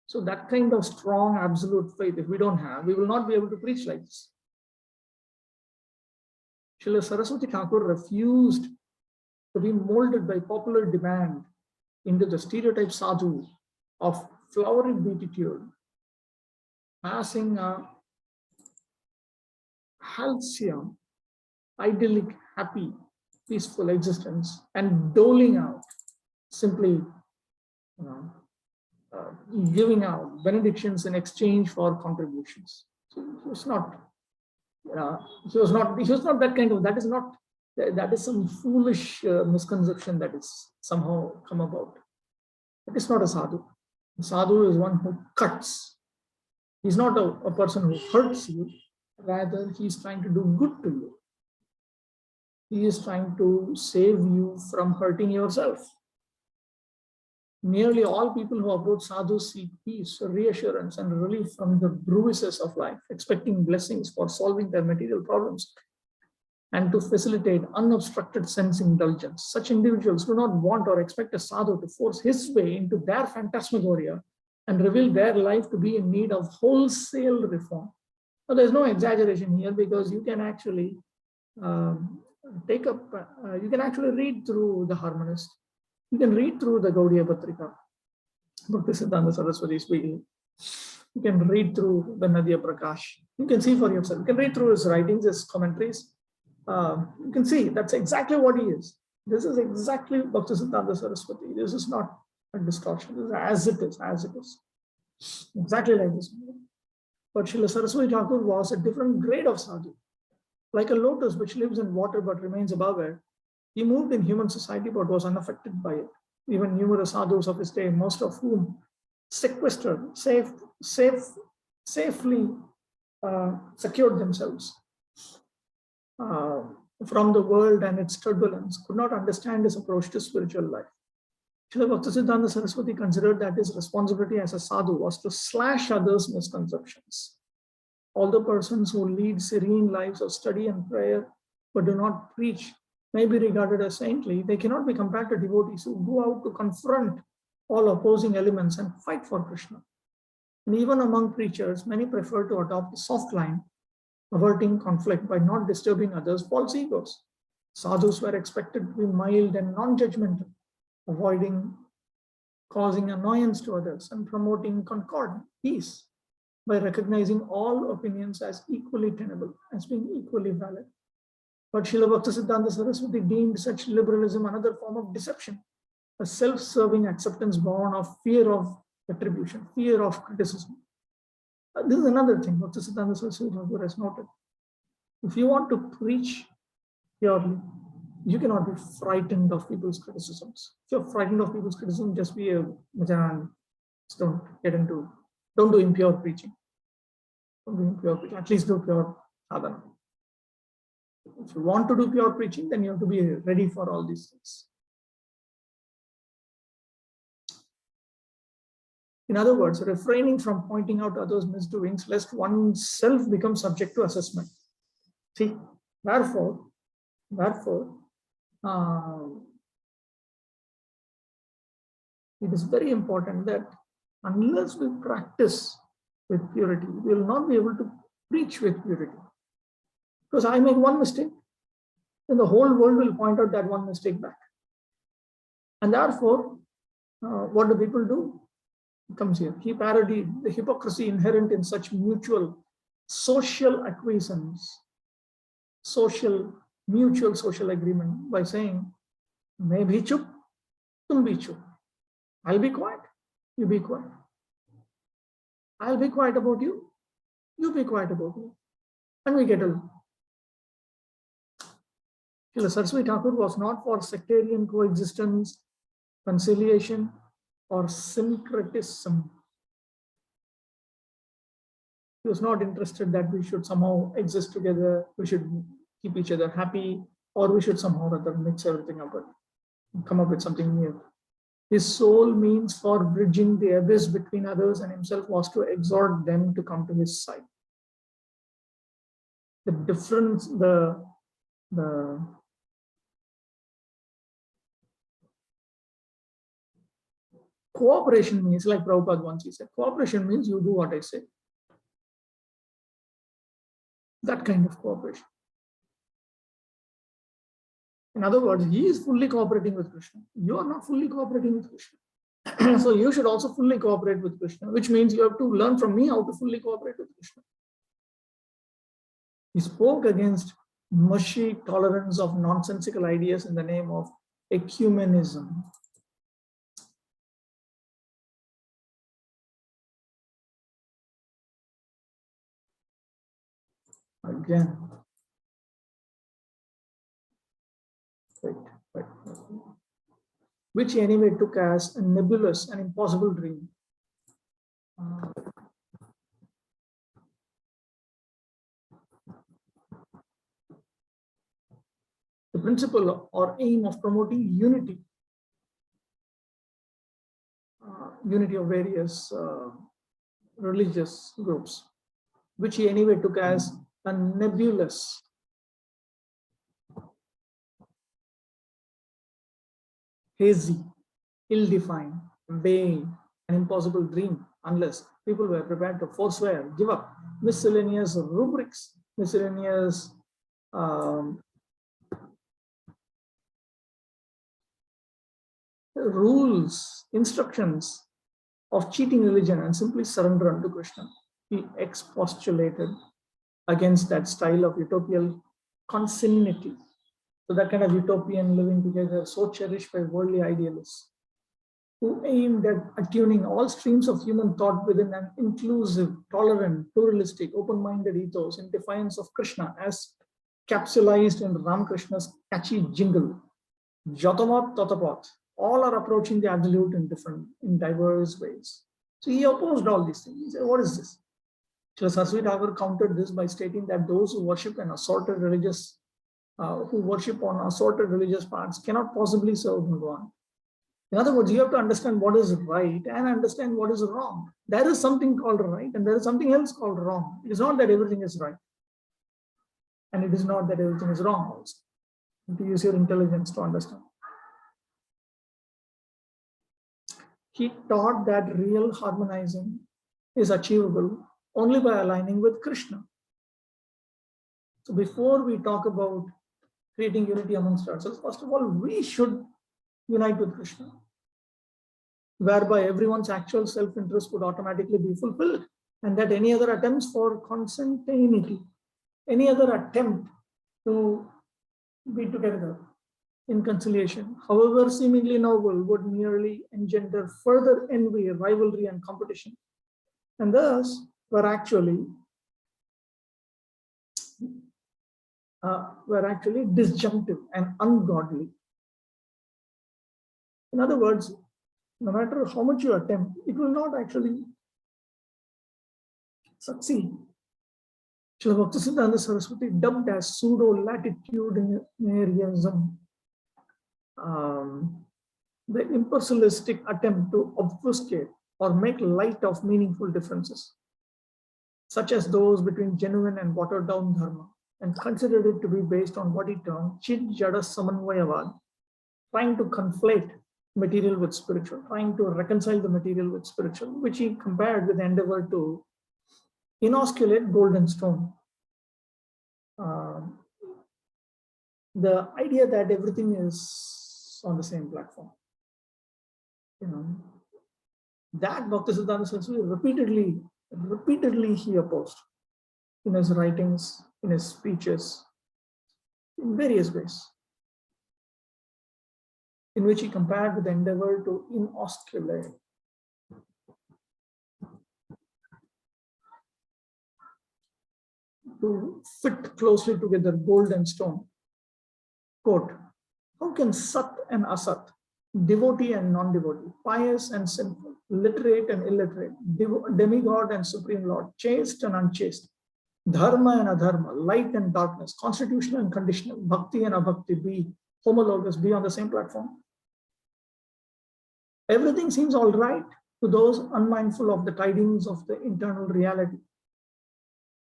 So that kind of strong absolute faith, if we don't have, we will not be able to preach like this. Srila Saraswati Thakur refused to be molded by popular demand into the stereotype sadhu of flowery beatitude, passing a halcyon, idyllic, happy, peaceful existence and doling out, simply giving out benedictions in exchange for contributions. So he was not, he was not that kind of, that is some foolish misconception that is somehow come about. That is not a sadhu. A sadhu is one who cuts. He's not a person who hurts you, rather he's trying to do good to you. He is trying to save you from hurting yourself. Nearly all people who approach sadhus seek peace, reassurance, and relief from the bruises of life, expecting blessings for solving their material problems and to facilitate unobstructed sense indulgence. Such individuals do not want or expect a sadhu to force his way into their phantasmagoria and reveal their life to be in need of wholesale reform. Now, there's no exaggeration here, because you can actually you can actually read through the Harmonist. You can read through the Gaudiya Patrika, Bhaktisiddhanta Saraswati speaking. You can read through the Nadia Prakash. You can see for yourself. You can read through his writings, his commentaries. You can see that's exactly what he is. This is exactly Bhaktisiddhanta Saraswati. This is not a distortion. This is as it is, as it is. Exactly like this. But Srila Saraswati Thakur was a different grade of sadhu. Like a lotus which lives in water but remains above it, he moved in human society but was unaffected by it. Even numerous sadhus of his day, most of whom sequestered, safely secured themselves from the world and its turbulence, could not understand his approach to spiritual life. Srila Bhaktisiddhanta Saraswati considered that his responsibility as a sadhu was to slash others' misconceptions All the persons who lead serene lives of study and prayer but do not preach may be regarded as saintly. They cannot be compared to devotees who go out to confront all opposing elements and fight for Krishna. And even among preachers, many prefer to adopt the soft line, averting conflict by not disturbing others' false egos. Sadhus were expected to be mild and non-judgmental, avoiding causing annoyance to others and promoting concord, peace, by recognizing all opinions as equally tenable, as being equally valid. But Srila Bhaktisiddhanta Saraswati deemed such liberalism another form of deception, a self-serving acceptance born of fear of retribution, fear of criticism. This is another thing Bhaktisiddhanta Saraswati has noted. If you want to preach purely, you cannot be frightened of people's criticisms. If you're frightened of people's criticism, just be a Majan. Don't do impure preaching. Don't do impure preaching. At least do pure sadhana. If you want to do pure preaching, then you have to be ready for all these things. In other words, refraining from pointing out others' misdoings, lest oneself become subject to assessment. See, therefore, it is very important that unless we practice with purity, we will not be able to preach with purity. Because I make one mistake, then the whole world will point out that one mistake back. And therefore, what do people do? It comes here. He parodied the hypocrisy inherent in such mutual social acquiescence, mutual social agreement by saying, "Main bhi chup, tum bhi chup. I'll be quiet, you be quiet. I'll be quiet about you, you be quiet about me." And we get along. Srila Saraswati Thakur was not for sectarian coexistence, conciliation, or syncretism. He was not interested that we should somehow exist together, we should keep each other happy, or we should somehow or other mix everything up and come up with something new. His sole means for bridging the abyss between others and himself was to exhort them to come to his side. The difference, the cooperation means, like Prabhupada once he said, cooperation means you do what I say. That kind of cooperation. In other words, he is fully cooperating with Krishna. You are not fully cooperating with Krishna. So you should also fully cooperate with Krishna, which means you have to learn from me how to fully cooperate with Krishna. He spoke against mushy tolerance of nonsensical ideas in the name of ecumenism. Again, which he anyway took as a nebulous and impossible dream. The principle or aim of promoting unity, unity of various religious groups, which he anyway took as a nebulous, hazy, ill-defined, vague, and impossible dream, unless people were prepared to forswear, give up miscellaneous rubrics, miscellaneous rules, instructions of cheating religion and simply surrender unto Krishna. He expostulated against that style of utopian consanguinity. So that kind of utopian living together, so cherished by worldly idealists, who aimed at attuning all streams of human thought within an inclusive, tolerant, pluralistic, open-minded ethos in defiance of Krishna as capsulized in Ramakrishna's catchy jingle, Jatamat Tatapat. All are approaching the absolute in diverse ways. So he opposed all these things. He said, what is this? Srila Saraswati Thakur countered this by stating that those who worship on assorted religious paths cannot possibly serve Bhagavan. In other words, you have to understand what is right and understand what is wrong. There is something called right and there is something else called wrong. It is not that everything is right. And it is not that everything is wrong also. You have to use your intelligence to understand. He taught that real harmonizing is achievable only by aligning with Krishna. So before we talk about creating unity amongst ourselves, first of all, we should unite with Krishna, whereby everyone's actual self-interest would automatically be fulfilled, and that any other attempts for consanguinity, any other attempt to be together in conciliation, however seemingly noble, would merely engender further envy, rivalry, and competition, and thus were actually disjunctive and ungodly. In other words, no matter how much you attempt, it will not actually succeed. Srila Bhaktisiddhanta Saraswati, dubbed as pseudo-latitudinarianism, the impersonalistic attempt to obfuscate or make light of meaningful differences, such as those between genuine and watered-down dharma, and considered it to be based on what he termed Chid Jada Samanvayavad, trying to conflate material with spiritual, trying to reconcile the material with spiritual, which he compared with the endeavor to inosculate gold and stone. The idea that everything is on the same platform. That Bhaktisiddhanta Saraswati repeatedly he opposed in his writings, in his speeches, in various ways, in which he compared with the endeavor to inosculate. To fit closely together gold and stone. Quote, how can Sat and Asat, devotee and non-devotee, pious and sinful, literate and illiterate, demigod and supreme lord, chaste and unchaste, dharma and adharma, light and darkness, constitutional and conditional, bhakti and abhakti be homologous, be on the same platform? Everything seems all right to those unmindful of the tidings of the internal reality,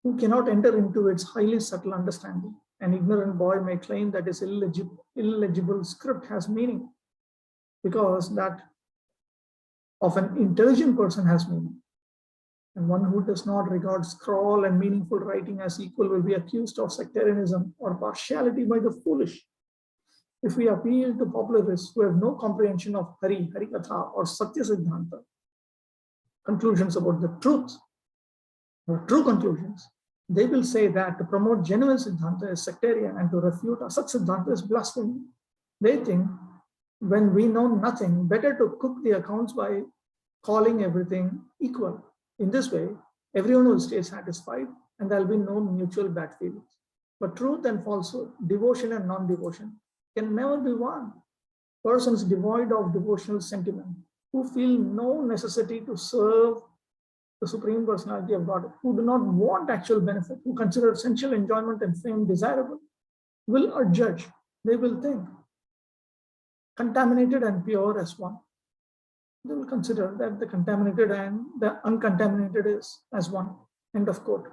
who cannot enter into its highly subtle understanding. An ignorant boy may claim that his illegible script has meaning, because that of an intelligent person has meaning. And one who does not regard scrawl and meaningful writing as equal will be accused of sectarianism or partiality by the foolish. If we appeal to popularists who have no comprehension of Harikatha or Satya Siddhanta, conclusions about the truth, or true conclusions, they will say that to promote genuine Siddhanta is sectarian and to refute Asat Siddhanta is blasphemy. They think when we know nothing, better to cook the accounts by calling everything equal. In this way, everyone will stay satisfied and there will be no mutual bad feelings. But truth and falsehood, devotion and non-devotion can never be one. Persons devoid of devotional sentiment, who feel no necessity to serve the Supreme Personality of God, who do not want actual benefit, who consider sensual enjoyment and fame desirable, will adjudge. They will think contaminated and pure as one. They will consider that the contaminated and the uncontaminated is as one. End of quote.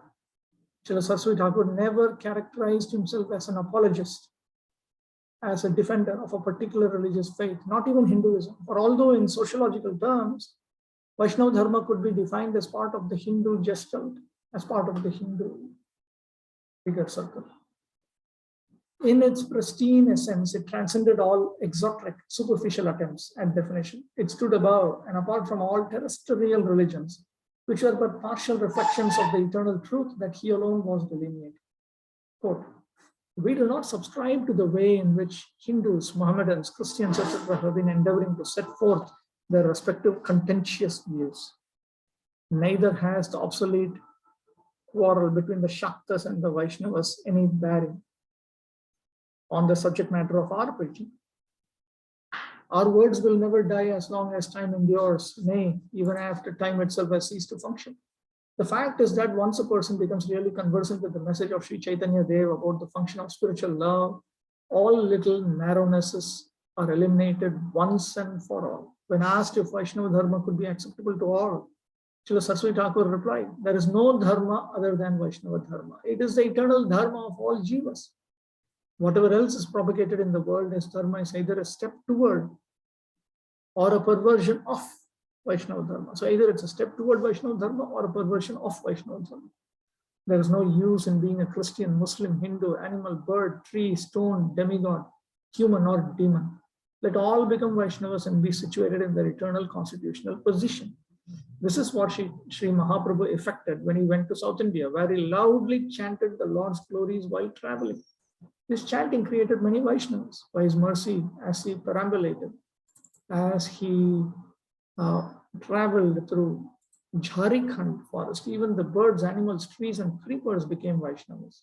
Srila Saraswati Thakur never characterized himself as an apologist, as a defender of a particular religious faith, not even Hinduism. For although in sociological terms, Vaishnava Dharma could be defined as part of the Hindu gestalt, as part of the Hindu bigger circle. In its pristine essence, it transcended all exoteric, superficial attempts at definition. It stood above and apart from all terrestrial religions, which were but partial reflections of the eternal truth that he alone was delineating. Quote, we do not subscribe to the way in which Hindus, Mohammedans, Christians, etc. have been endeavoring to set forth their respective contentious views. Neither has the obsolete quarrel between the Shaktas and the Vaishnavas any bearing on the subject matter of our preaching. Our words will never die as long as time endures, nay, even after time itself has ceased to function. The fact is that once a person becomes really conversant with the message of Sri Chaitanya Dev about the function of spiritual love, all little narrownesses are eliminated once and for all. When asked if Vaishnava Dharma could be acceptable to all, Srila Saraswati Thakur replied, there is no Dharma other than Vaishnava Dharma. It is the eternal Dharma of all jivas. Whatever else is propagated in the world as Dharma is either a step toward or a perversion of Vaishnava Dharma. So either it's a step toward Vaishnava Dharma or a perversion of Vaishnava Dharma. There is no use in being a Christian, Muslim, Hindu, animal, bird, tree, stone, demigod, human or demon. Let all become Vaishnavas and be situated in their eternal constitutional position. This is what Sri Mahaprabhu effected when he went to South India, where he loudly chanted the Lord's glories while traveling. This chanting created many Vaishnavas by his mercy as he perambulated, as he traveled through Jharikhand forest. Even the birds, animals, trees, and creepers became Vaishnavas.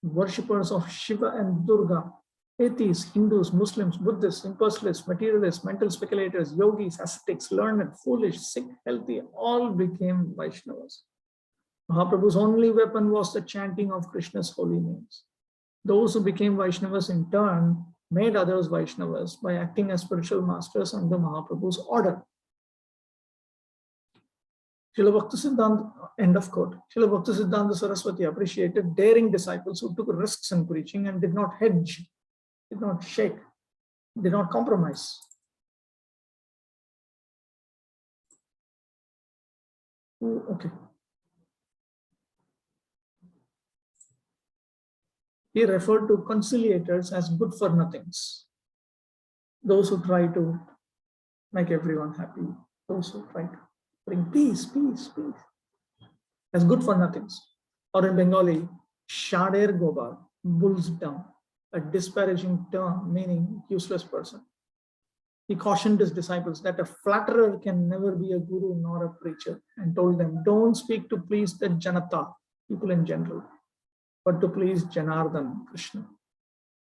Worshippers of Shiva and Durga, atheists, Hindus, Muslims, Buddhists, impersonalists, materialists, mental speculators, yogis, ascetics, learned, foolish, sick, healthy, all became Vaishnavas. Mahaprabhu's only weapon was the chanting of Krishna's holy names. Those who became Vaishnavas in turn made others Vaishnavas by acting as spiritual masters under Mahaprabhu's order. Srila Bhaktisiddhanta, end of quote. Srila Bhaktisiddhanta Saraswati appreciated daring disciples who took risks in preaching and did not hedge, did not shake, did not compromise. Okay. He referred to conciliators as good for nothings. Those who try to make everyone happy. Those who try to bring peace, peace, peace. As good for nothings. Or in Bengali, Shader Gobar, bull's dung, a disparaging term meaning useless person. He cautioned his disciples that a flatterer can never be a guru nor a preacher, and told them, don't speak to please the Janata, people in general, but to please Janardhan, Krishna.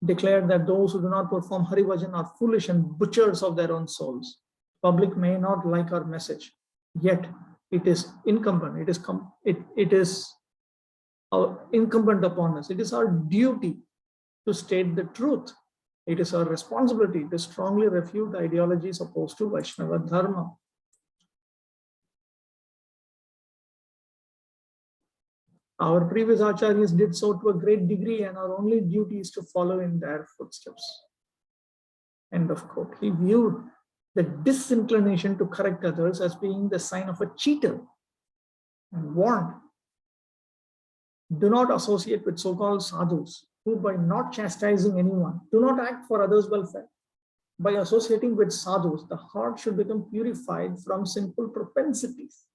Declared that those who do not perform Hari Bhajan are foolish and butchers of their own souls. Public may not like our message, yet it is incumbent, it is incumbent upon us. It is our duty to state the truth. It is our responsibility to strongly refute the ideologies opposed to Vaishnava Dharma. Our previous acharyas did so to a great degree, and our only duty is to follow in their footsteps. End of quote. He viewed the disinclination to correct others as being the sign of a cheater and warned, do not associate with so-called sadhus who, by not chastising anyone, do not act for others' welfare. By associating with sadhus, the heart should become purified from sinful propensities.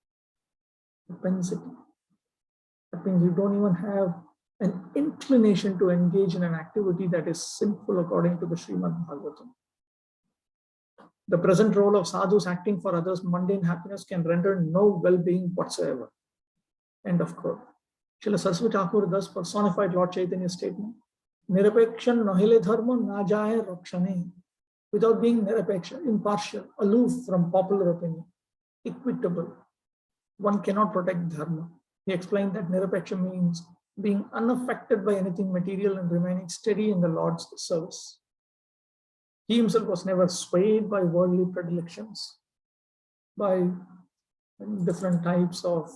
Propensity. That means you don't even have an inclination to engage in an activity that is sinful according to the Srimad Bhagavatam. The present role of sadhus acting for others' mundane happiness can render no well-being whatsoever. End of quote. Srila Saraswati Thakur thus personified Lord Chaitanya's statement, Nirapekshan nohile dharma na jaye rakshane, without being nirapeksha, impartial, aloof from popular opinion, equitable. One cannot protect dharma. He explained that nirapeksha means being unaffected by anything material and remaining steady in the Lord's service. He himself was never swayed by worldly predilections, by different types of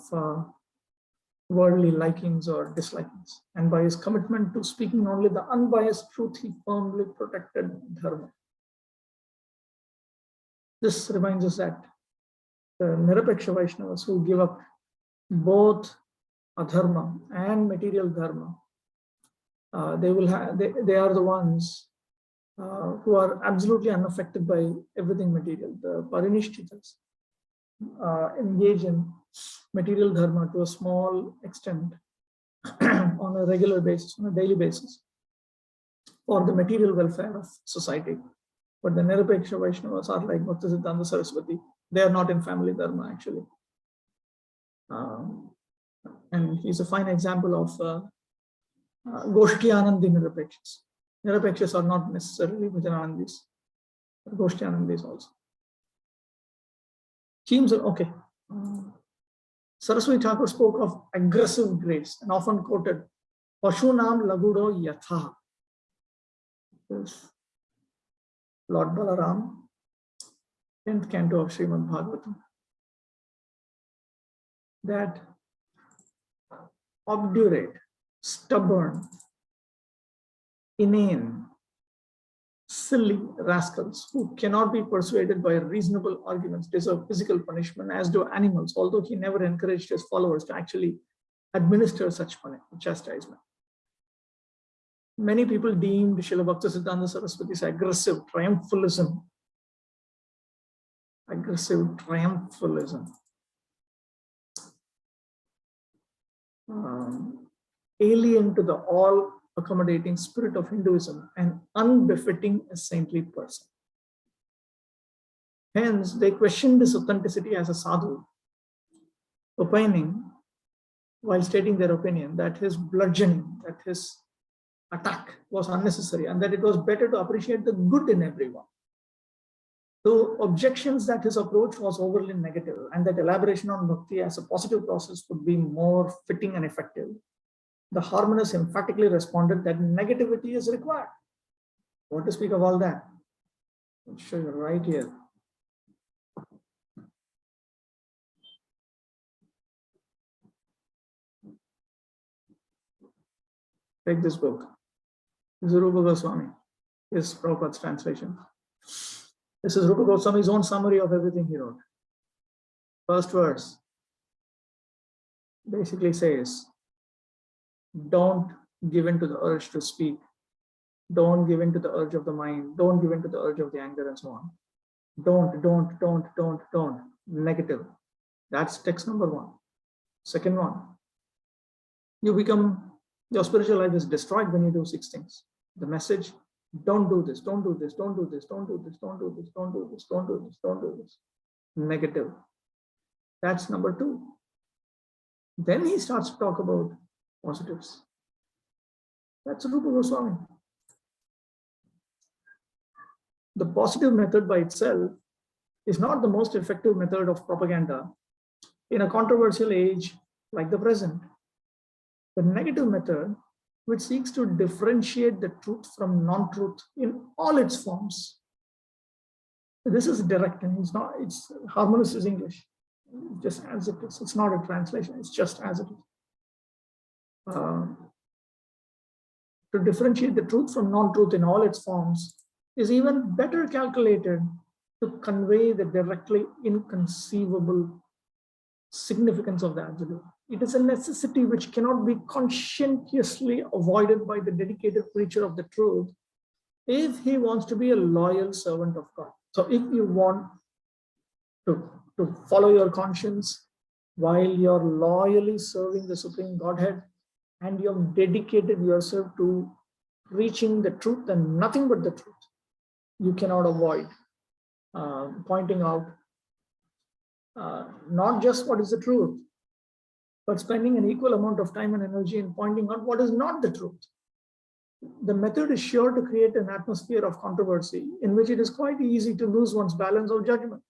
worldly likings or dislikings, and by his commitment to speaking only the unbiased truth, he firmly protected dharma. This reminds us that the Nirapeksha Vaishnavas who give up both adharma and material dharma, they are the ones who are absolutely unaffected by everything material. The Parinishchitas engage in material dharma to a small extent on a regular basis, on a daily basis, for the material welfare of society. But the Nirapeksha Vaishnavas are like Bhaktisiddhanta Saraswati. They are not in family dharma, actually. And he's a fine example of Goshti Anandi Nirapekshas. Nirapekshas are not necessarily Bhajananandis, but Goshti Anandis also. Okay. Saraswati Thakur spoke of aggressive grace and often quoted, Pashunam Lagudo Yatha. Lord Balaram, 10th canto of Srimad Bhagavatam, that obdurate, stubborn, inane, silly rascals who cannot be persuaded by reasonable arguments deserve physical punishment, as do animals, although he never encouraged his followers to actually administer such chastisement. Many people deemed Srila Bhaktisiddhanta Saraswati's aggressive triumphalism alien to the all-accommodating spirit of Hinduism and unbefitting a saintly person. Hence, they questioned his authenticity as a sadhu, opining, while stating their opinion, that his bludgeoning, that his attack was unnecessary, and that it was better to appreciate the good in everyone. So objections that his approach was overly negative and that elaboration on bhakti as a positive process would be more fitting and effective, the harmonious emphatically responded that negativity is required. What to speak of all that? I'll show you right here. Take this book. This is Rupa Goswami, his Prabhupada's translation. This is Rupa Goswami's own summary of everything he wrote. First verse basically says, don't give in to the urge to speak. Don't give in to the urge of the mind. Don't give in to the urge of the anger and so on. Don't. Negative. That's text number 1. Second one, your spiritual life is destroyed when you do 6 things. The message, don't do this, don't do this, don't do this, don't do this, don't do this, don't do this, don't do this, don't do this. Negative. That's number 2. Then he starts to talk about positives. That's Rupa Goswami. The positive method by itself is not the most effective method of propaganda in a controversial age like the present. The negative method, which seeks to differentiate the truth from non-truth in all its forms. This is direct, and it's harmonious is English, just as it is. It's not a translation, it's just as it is. To differentiate the truth from non-truth in all its forms is even better calculated to convey the directly inconceivable significance of the absolute. It is a necessity which cannot be conscientiously avoided by the dedicated preacher of the truth if he wants to be a loyal servant of God. So if you want to follow your conscience while you're loyally serving the Supreme Godhead and you've dedicated yourself to reaching the truth and nothing but the truth, you cannot avoid pointing out not just what is the truth, but spending an equal amount of time and energy in pointing out what is not the truth. The method is sure to create an atmosphere of controversy in which it is quite easy to lose one's balance of judgment.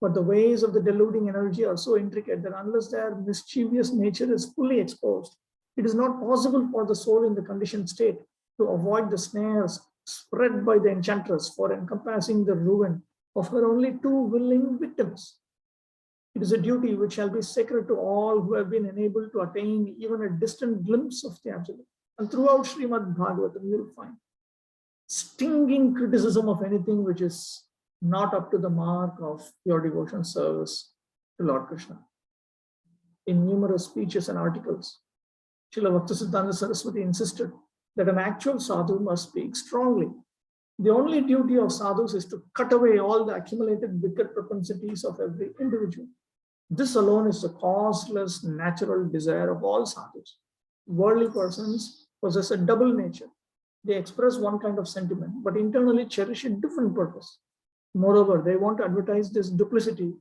But the ways of the deluding energy are so intricate that unless their mischievous nature is fully exposed, it is not possible for the soul in the conditioned state to avoid the snares spread by the enchantress for encompassing the ruin of her only 2 willing victims. It is a duty which shall be sacred to all who have been enabled to attain even a distant glimpse of the absolute. And throughout Srimad Bhagavatam, you will find stinging criticism of anything which is not up to the mark of pure devotion service to Lord Krishna. In numerous speeches and articles, Srila Bhaktisiddhanta Saraswati insisted that an actual sadhu must speak strongly. The only duty of sadhus is to cut away all the accumulated wicked propensities of every individual. This alone is the causeless natural desire of all sadhus. Worldly persons possess a double nature. They express one kind of sentiment, but internally cherish a different purpose. Moreover, they want to advertise this duplicity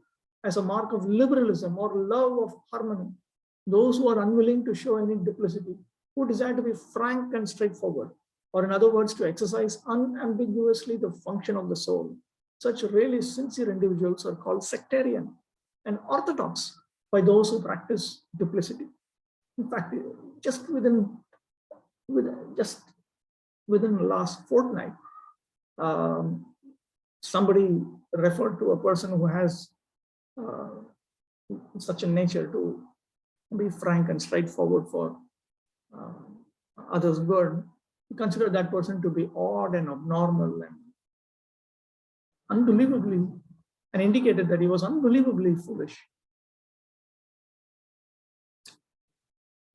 as a mark of liberalism or love of harmony. Those who are unwilling to show any duplicity, who desire to be frank and straightforward, or in other words, to exercise unambiguously the function of the soul, such really sincere individuals are called sectarian and orthodox by those who practice duplicity. In fact, just within the last fortnight, Somebody referred to a person who has such a nature to be frank and straightforward for others' good. He considered that person to be odd and abnormal and unbelievably, and indicated that he was unbelievably foolish.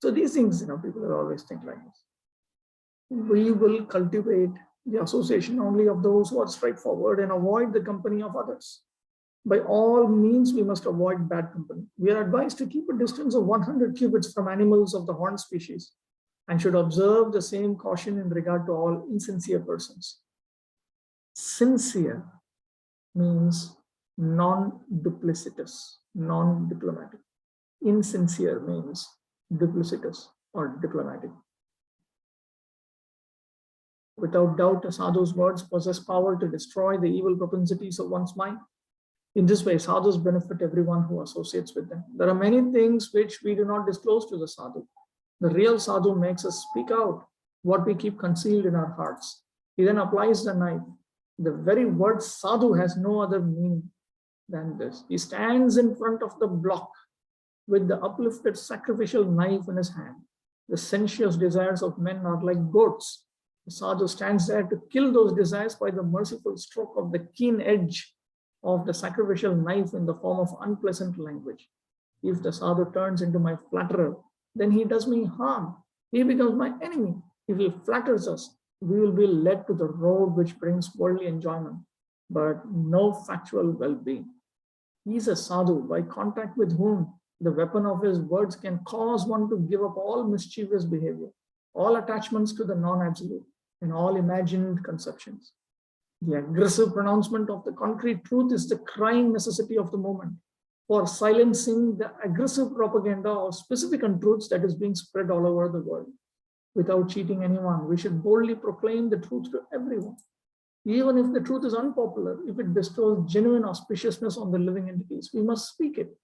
So these things, people will always think like this. We will cultivate the association only of those who are straightforward and avoid the company of others. By all means, we must avoid bad company. We are advised to keep a distance of 100 cubits from animals of the horned species and should observe the same caution in regard to all insincere persons. Sincere means non-duplicitous, non-diplomatic. Insincere means duplicitous or diplomatic. Without doubt, a sadhu's words possess power to destroy the evil propensities of one's mind. In this way, sadhus benefit everyone who associates with them. There are many things which we do not disclose to the sadhu. The real sadhu makes us speak out what we keep concealed in our hearts. He then applies the knife. The very word sadhu has no other meaning than this. He stands in front of the block with the uplifted sacrificial knife in his hand. The sensuous desires of men are like goats. The sadhu stands there to kill those desires by the merciful stroke of the keen edge of the sacrificial knife in the form of unpleasant language. If the sadhu turns into my flatterer, then he does me harm. He becomes my enemy. If he flatters us, we will be led to the road which brings worldly enjoyment, but no factual well-being. He is a sadhu by contact with whom the weapon of his words can cause one to give up all mischievous behavior, all attachments to the non-absolute, and all imagined conceptions. The aggressive pronouncement of the concrete truth is the crying necessity of the moment for silencing the aggressive propaganda of specific untruths that is being spread all over the world. Without cheating anyone, we should boldly proclaim the truth to everyone. Even if the truth is unpopular, if it bestows genuine auspiciousness on the living entities, we must speak it.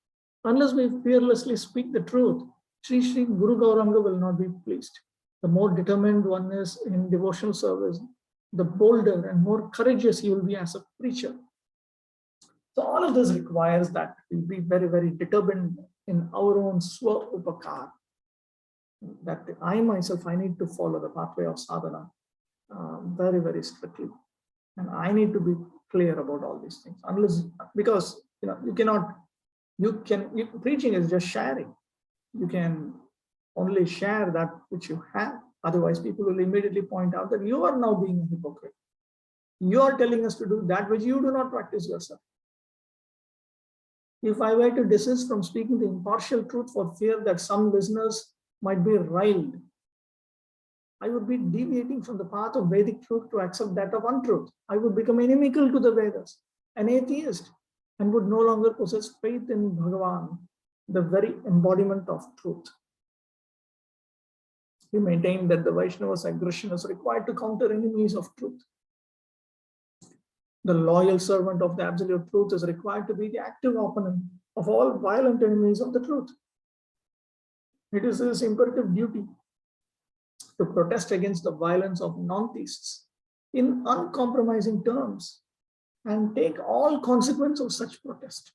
Unless we fearlessly speak the truth, Sri Guru Gauranga will not be pleased. The more determined one is in devotional service, the bolder and more courageous he will be as a preacher. So all of this requires that we be very, very determined in our own swa upakar. That I myself, I need to follow the pathway of sadhana very, very strictly. And I need to be clear about all these things. Unless, because preaching is just sharing. You can only share that which you have. Otherwise, people will immediately point out that you are now being a hypocrite. You are telling us to do that which you do not practice yourself. If I were to desist from speaking the impartial truth for fear that some listeners might be riled, I would be deviating from the path of Vedic truth to accept that of untruth. I would become inimical to the Vedas, an atheist, and would no longer possess faith in Bhagavan, the very embodiment of truth. He maintained that the Vaishnava's aggression is required to counter enemies of truth. The loyal servant of the absolute truth is required to be the active opponent of all violent enemies of the truth. It is his imperative duty to protest against the violence of non-theists in uncompromising terms and take all consequence of such protest.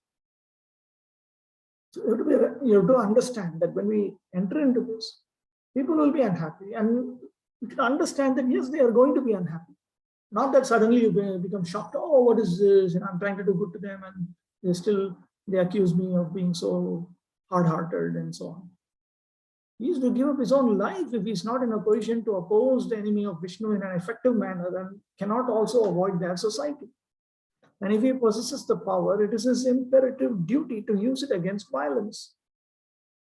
So you have to understand that when we enter into this, people will be unhappy, and you can understand that yes, they are going to be unhappy. Not that suddenly you become shocked, oh, what is this? And I'm trying to do good to them, and they accuse me of being so hard-hearted and so on. He is to give up his own life if he's not in a position to oppose the enemy of Vishnu in an effective manner and cannot also avoid their society. And if he possesses the power, it is his imperative duty to use it against violence.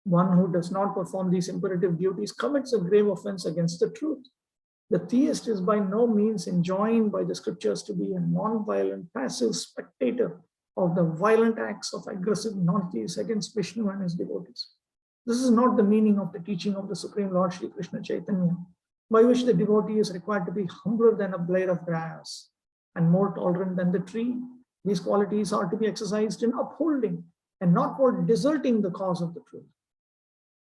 One who does not perform these imperative duties commits a grave offense against the truth. The theist is by no means enjoined by the scriptures to be a non-violent, passive spectator of the violent acts of aggressive non-theists against Vishnu and his devotees. This is not the meaning of the teaching of the Supreme Lord Sri Krishna Chaitanya, by which the devotee is required to be humbler than a blade of grass and more tolerant than the tree. These qualities are to be exercised in upholding and not for deserting the cause of the truth.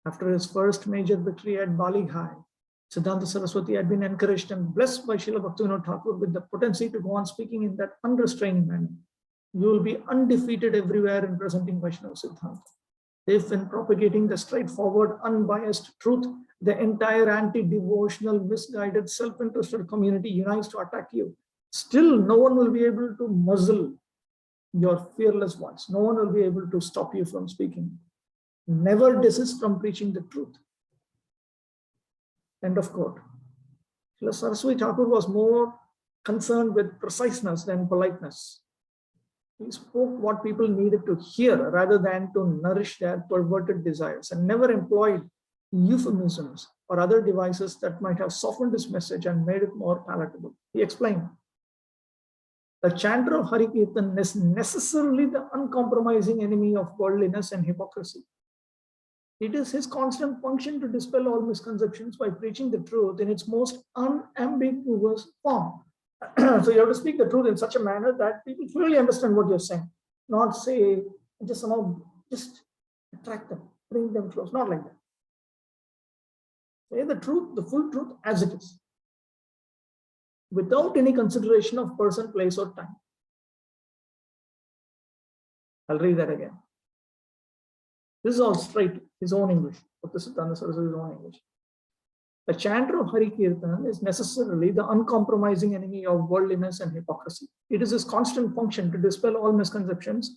After his first major victory at Bali Ghai, Siddhanta Saraswati had been encouraged and blessed by Srila Bhaktivinoda Thakur with the potency to go on speaking in that unrestrained manner. You will be undefeated everywhere in presenting Vaishnava Siddhanta. If in propagating the straightforward, unbiased truth, the entire anti-devotional, misguided, self-interested community unites to attack you, still no one will be able to muzzle your fearless voice. No one will be able to stop you from speaking. Never desist from preaching the truth. End of quote. Srila Saraswati Thakur was more concerned with preciseness than politeness. He spoke what people needed to hear rather than to nourish their perverted desires, and never employed euphemisms or other devices that might have softened his message and made it more palatable. He explained, the chanter of Hari Kirtan is necessarily the uncompromising enemy of worldliness and hypocrisy. It is his constant function to dispel all misconceptions by preaching the truth in its most unambiguous form. So you have to speak the truth in such a manner that people clearly understand what you're saying, not say, just somehow just attract them, bring them close, not like that. Say the truth, the full truth as it is, without any consideration of person, place, or time. I'll read that again. This is all straight, his own English, but this is Siddhanta Saraswati's own English. The chanter of Hari Kirtan is necessarily the uncompromising enemy of worldliness and hypocrisy. It is his constant function to dispel all misconceptions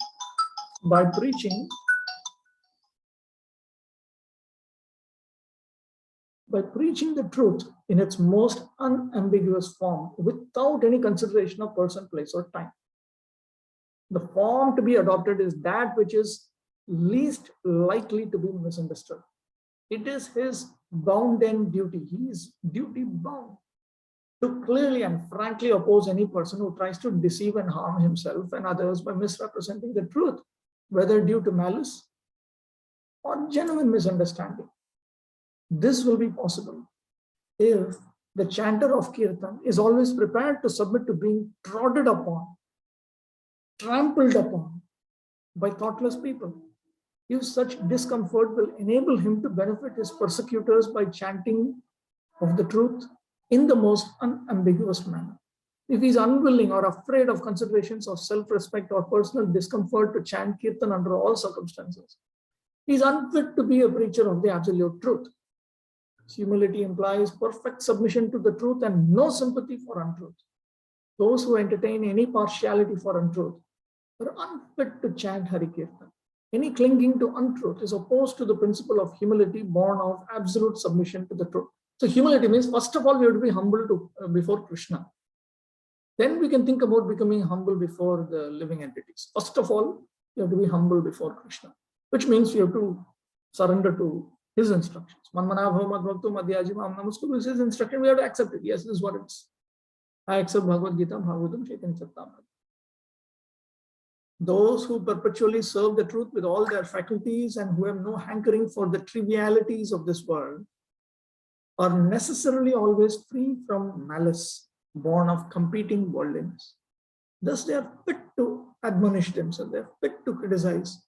by preaching the truth in its most unambiguous form, without any consideration of person, place, or time. The form to be adopted is that which is least likely to be misunderstood. It is his bounden duty. He is duty bound to clearly and frankly oppose any person who tries to deceive and harm himself and others by misrepresenting the truth, whether due to malice or genuine misunderstanding. This will be possible if the chanter of Kirtan is always prepared to submit to being trodden upon, trampled upon by thoughtless people. If such discomfort will enable him to benefit his persecutors by chanting of the truth in the most unambiguous manner. If he is unwilling or afraid of considerations of self-respect or personal discomfort to chant Kirtan under all circumstances, he is unfit to be a preacher of the absolute truth. Humility implies perfect submission to the truth and no sympathy for untruth. Those who entertain any partiality for untruth are unfit to chant Hari Kirtan. Any clinging to untruth is opposed to the principle of humility born of absolute submission to the truth. So humility means, first of all, we have to be humble before Krishna. Then we can think about becoming humble before the living entities. First of all, you have to be humble before Krishna, which means you have to surrender to his instructions. Is his instruction, we have to accept it. Yes, this is what it is. I accept Bhagavad Gita, Bhagavatam, Chaitanya Charitamrita. Those who perpetually serve the truth with all their faculties and who have no hankering for the trivialities of this world are necessarily always free from malice born of competing worldliness. Thus, they are fit to admonish themselves. They are fit to criticize,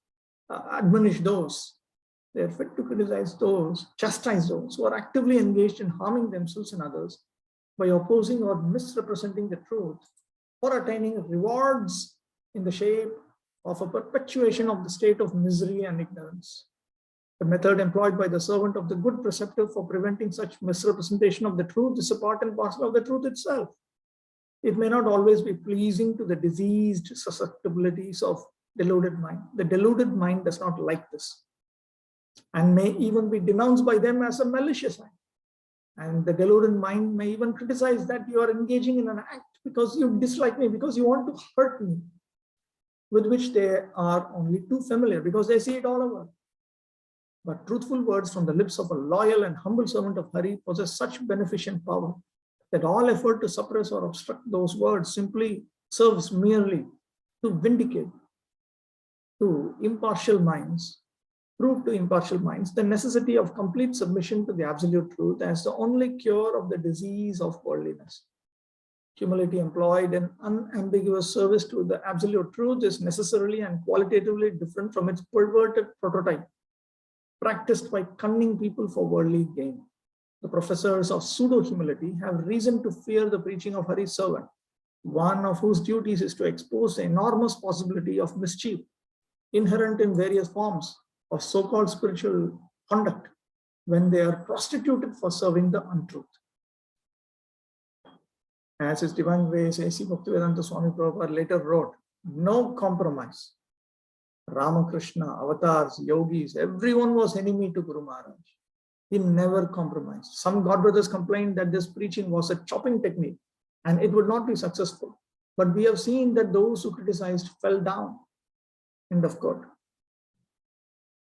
admonish those. They are fit to criticize those, chastise those who are actively engaged in harming themselves and others by opposing or misrepresenting the truth or attaining rewards in the shape of a perpetuation of the state of misery and ignorance. The method employed by the servant of the good preceptor for preventing such misrepresentation of the truth is a part and parcel of the truth itself. It may not always be pleasing to the diseased susceptibilities of deluded mind. The deluded mind does not like this and may even be denounced by them as a malicious act. And the deluded mind may even criticize that you are engaging in an act because you dislike me, because you want to hurt me, with which they are only too familiar because they see it all over. But truthful words from the lips of a loyal and humble servant of Hari possess such beneficent power that all effort to suppress or obstruct those words simply serves merely to vindicate to impartial minds, prove to impartial minds the necessity of complete submission to the absolute truth as the only cure of the disease of worldliness. Humility employed in unambiguous service to the absolute truth is necessarily and qualitatively different from its perverted prototype, practiced by cunning people for worldly gain. The professors of pseudo-humility have reason to fear the preaching of Hari's servant, one of whose duties is to expose the enormous possibility of mischief inherent in various forms of so-called spiritual conduct when they are prostituted for serving the untruth. As His Divine Grace A.C. Bhaktivedanta Swami Prabhupada later wrote, no compromise. Ramakrishna, avatars, yogis, everyone was enemy to Guru Maharaj. He never compromised. Some godbrothers complained that this preaching was a chopping technique and it would not be successful. But we have seen that those who criticized fell down. End of quote.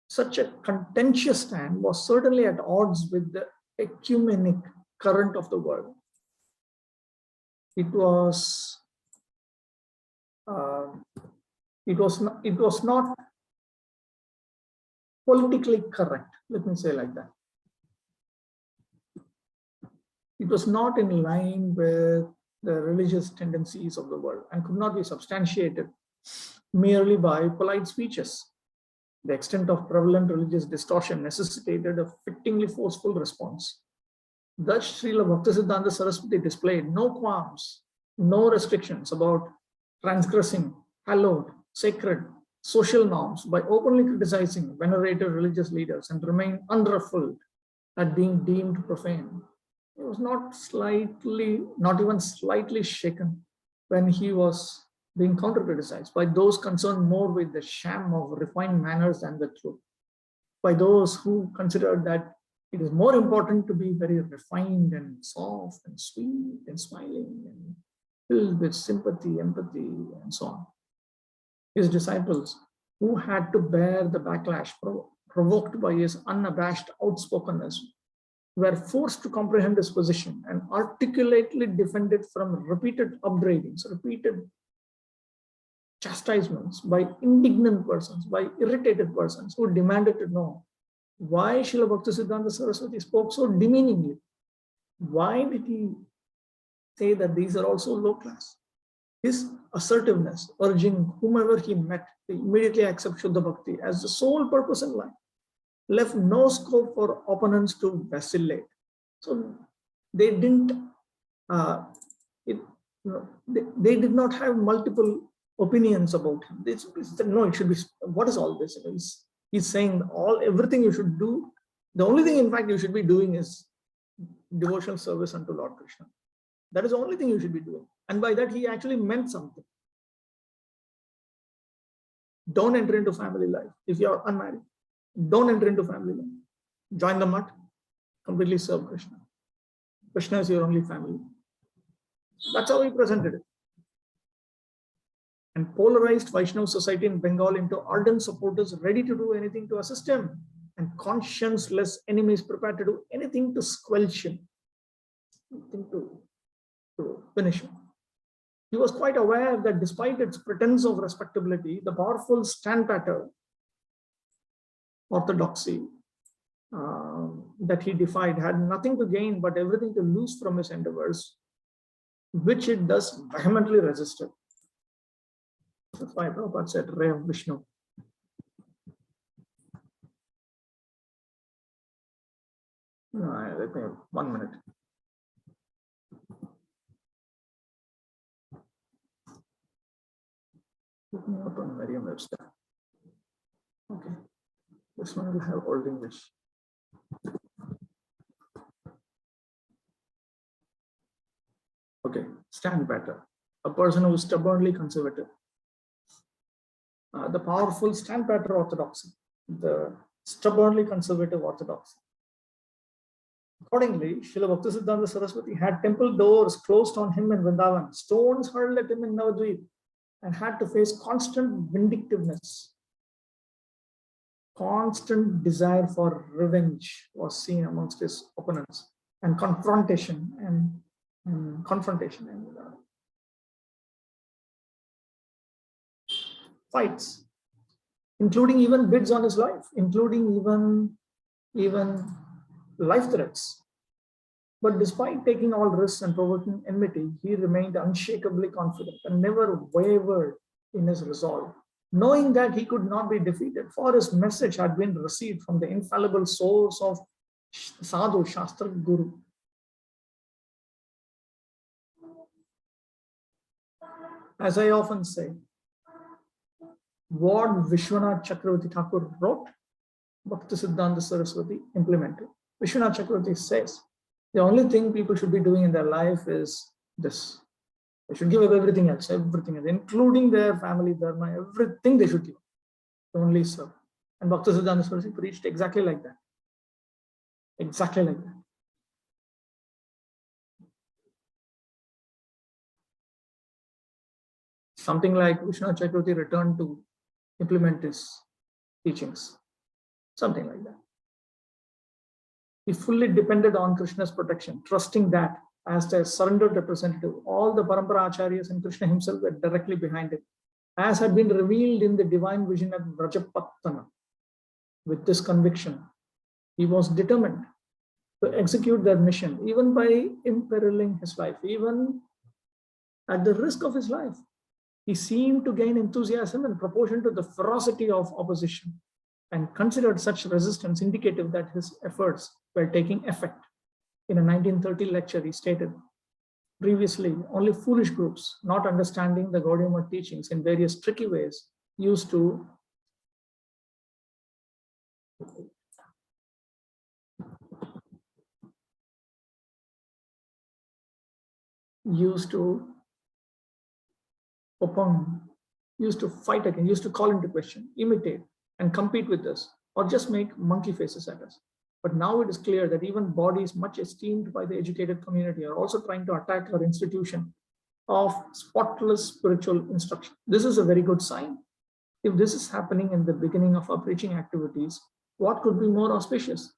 Such a contentious stand was certainly at odds with the ecumenic current of the world. It was not politically correct. Let me say like that. It was not in line with the religious tendencies of the world and could not be substantiated merely by polite speeches. The extent of prevalent religious distortion necessitated a fittingly forceful response. Thus, Srila Bhaktisiddhanta Saraswati displayed no qualms, no restrictions about transgressing hallowed, sacred, social norms by openly criticizing venerated religious leaders and remained unruffled at being deemed profane. He was not even slightly shaken when he was being counter-criticized by those concerned more with the sham of refined manners than the truth, by those who considered that it is more important to be very refined and soft and sweet and smiling and filled with sympathy, empathy, and so on. His disciples, who had to bear the backlash provoked by his unabashed outspokenness, were forced to comprehend his position and articulately defend it from repeated upbraidings, repeated chastisements by indignant persons, by irritated persons who demanded to know why Srila Bhaktisiddhanta Saraswati spoke so demeaningly. Why did he say that these are also low class? His assertiveness, urging whomever he met to immediately accept Shuddha Bhakti as the sole purpose in life, left no scope for opponents to vacillate. So they didn't, they did not have multiple opinions about him. They said, no, it should be, what is all this? He's saying everything you should do. The only thing, in fact, you should be doing is devotional service unto Lord Krishna. That is the only thing you should be doing. And by that, he actually meant something. Don't enter into family life. If you are unmarried, don't enter into family life. Join the mutt, completely serve Krishna. Krishna is your only family. That's how he presented it. And polarized Vaishnava society in Bengal into ardent supporters ready to do anything to assist him, and conscienceless enemies prepared to do anything to squelch him, anything to finish him. He was quite aware that despite its pretense of respectability, the powerful standpatter orthodoxy that he defied had nothing to gain but everything to lose from his endeavors, which it thus vehemently resisted. That's why Prabhupada said, Ray of Vishnu. Let me have 1 minute. Let me open Merriam-Webster. Okay. This one will have Old English. Okay, standpatter. A person who is stubbornly conservative. The powerful standpatter orthodoxy, the stubbornly conservative orthodoxy. Accordingly, Srila Bhaktisiddhanta Saraswati had temple doors closed on him in Vrindavan, stones hurled at him in Navadvip, and had to face constant vindictiveness. Constant desire for revenge was seen amongst his opponents, and confrontation and fights, including even bids on his life, including even life threats. But despite taking all risks and provoking enmity, he remained unshakably confident and never wavered in his resolve, knowing that he could not be defeated, for his message had been received from the infallible source of Sadhu, Shastra Guru. As I often say, what Vishwanath Chakravarti Thakur wrote, Bhaktisiddhanta Saraswati implemented. Vishwanath Chakravarti says, the only thing people should be doing in their life is this. They should give up everything else, including their family dharma, everything they should give. Only serve. And Bhaktisiddhanta Saraswati preached exactly like that. Exactly like that. Something like Vishwanath Chakravarti returned to implement his teachings. Something like that. He fully depended on Krishna's protection, trusting that as their surrendered representative, all the Parampara Acharyas and Krishna himself were directly behind it, as had been revealed in the divine vision at Vrajapattana. With this conviction, he was determined to execute their mission, even by imperiling his life, even at the risk of his life. He seemed to gain enthusiasm in proportion to the ferocity of opposition, and considered such resistance indicative that his efforts were taking effect. In a 1930 lecture, he stated, previously, only foolish groups, not understanding the Gaudiya Math teachings in various tricky ways, used to fight again, used to call into question, imitate, and compete with us, or just make monkey faces at us. But now it is clear that even bodies much esteemed by the educated community are also trying to attack our institution of spotless spiritual instruction. This is a very good sign. If this is happening in the beginning of our preaching activities, what could be more auspicious?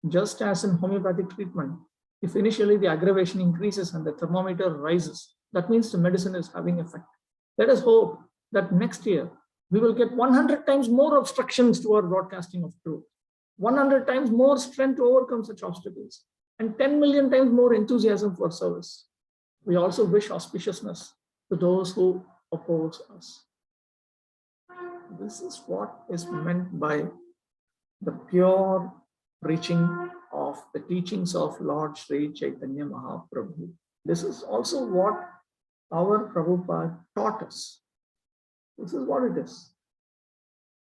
Just as in homeopathic treatment, if initially the aggravation increases and the thermometer rises, that means the medicine is having effect. Let us hope that next year we will get 100 times more obstructions to our broadcasting of truth, 100 times more strength to overcome such obstacles, and 10 million times more enthusiasm for service. We also wish auspiciousness to those who oppose us. This is what is meant by the pure preaching of the teachings of Lord Sri Chaitanya Mahaprabhu. This is also what our Prabhupada taught us. This is what it is.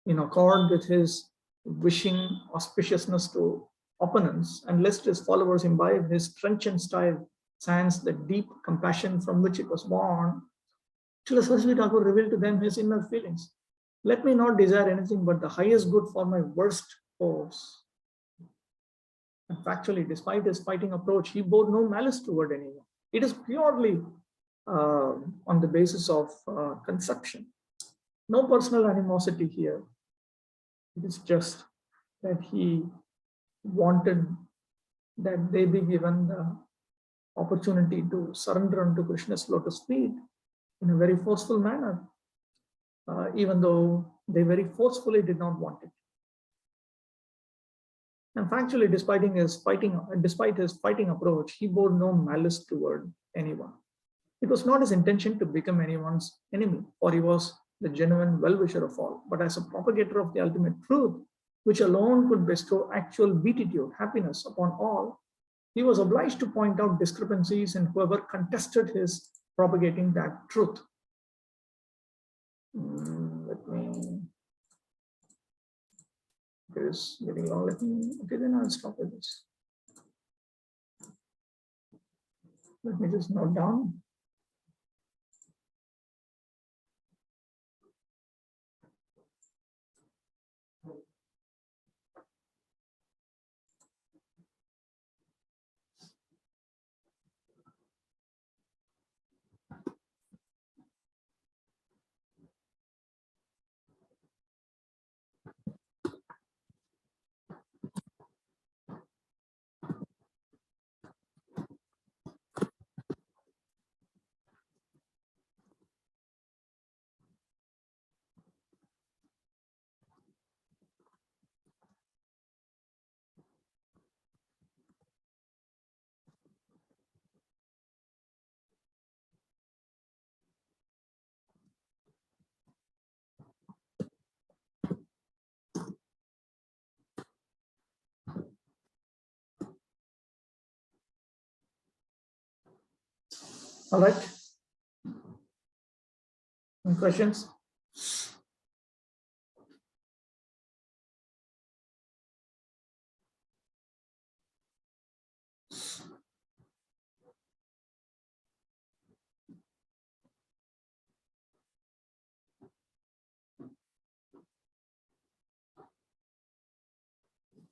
In accord with his wishing auspiciousness to opponents, and lest his followers imbibe his trenchant style, sans the deep compassion from which it was born, Srila Saraswati Thakur revealed to them his inner feelings. Let me not desire anything but the highest good for my worst foes. And factually, despite his fighting approach, he bore no malice toward anyone. It is purely on the basis of conception. No personal animosity here. It is just that he wanted that they be given the opportunity to surrender unto Krishna's lotus feet in a very forceful manner, even though they very forcefully did not want it. And factually, despite his fighting approach, he bore no malice toward anyone. It was not his intention to become anyone's enemy, for he was the genuine well-wisher of all. But as a propagator of the ultimate truth, which alone could bestow actual beatitude, happiness upon all, he was obliged to point out discrepancies in whoever contested his propagating that truth. It is getting long. Okay, then I'll stop with this. Let me just note down. All right. Any questions?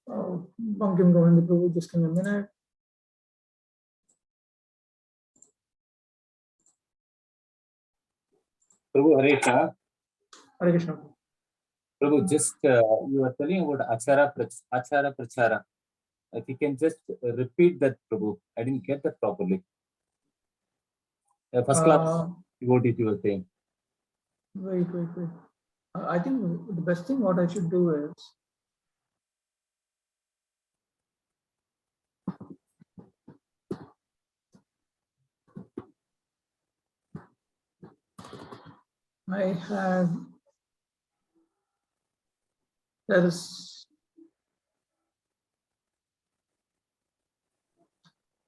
Bankim Govinda Prabhu, just give me a minute. Prabhu, Hare Krishna. Hare Krishna. Prabhu, just you were telling about Achara Prachara. If you can just repeat that, Prabhu. I didn't get that properly. First class devotee you were saying. Wait. I think the best thing what I should do is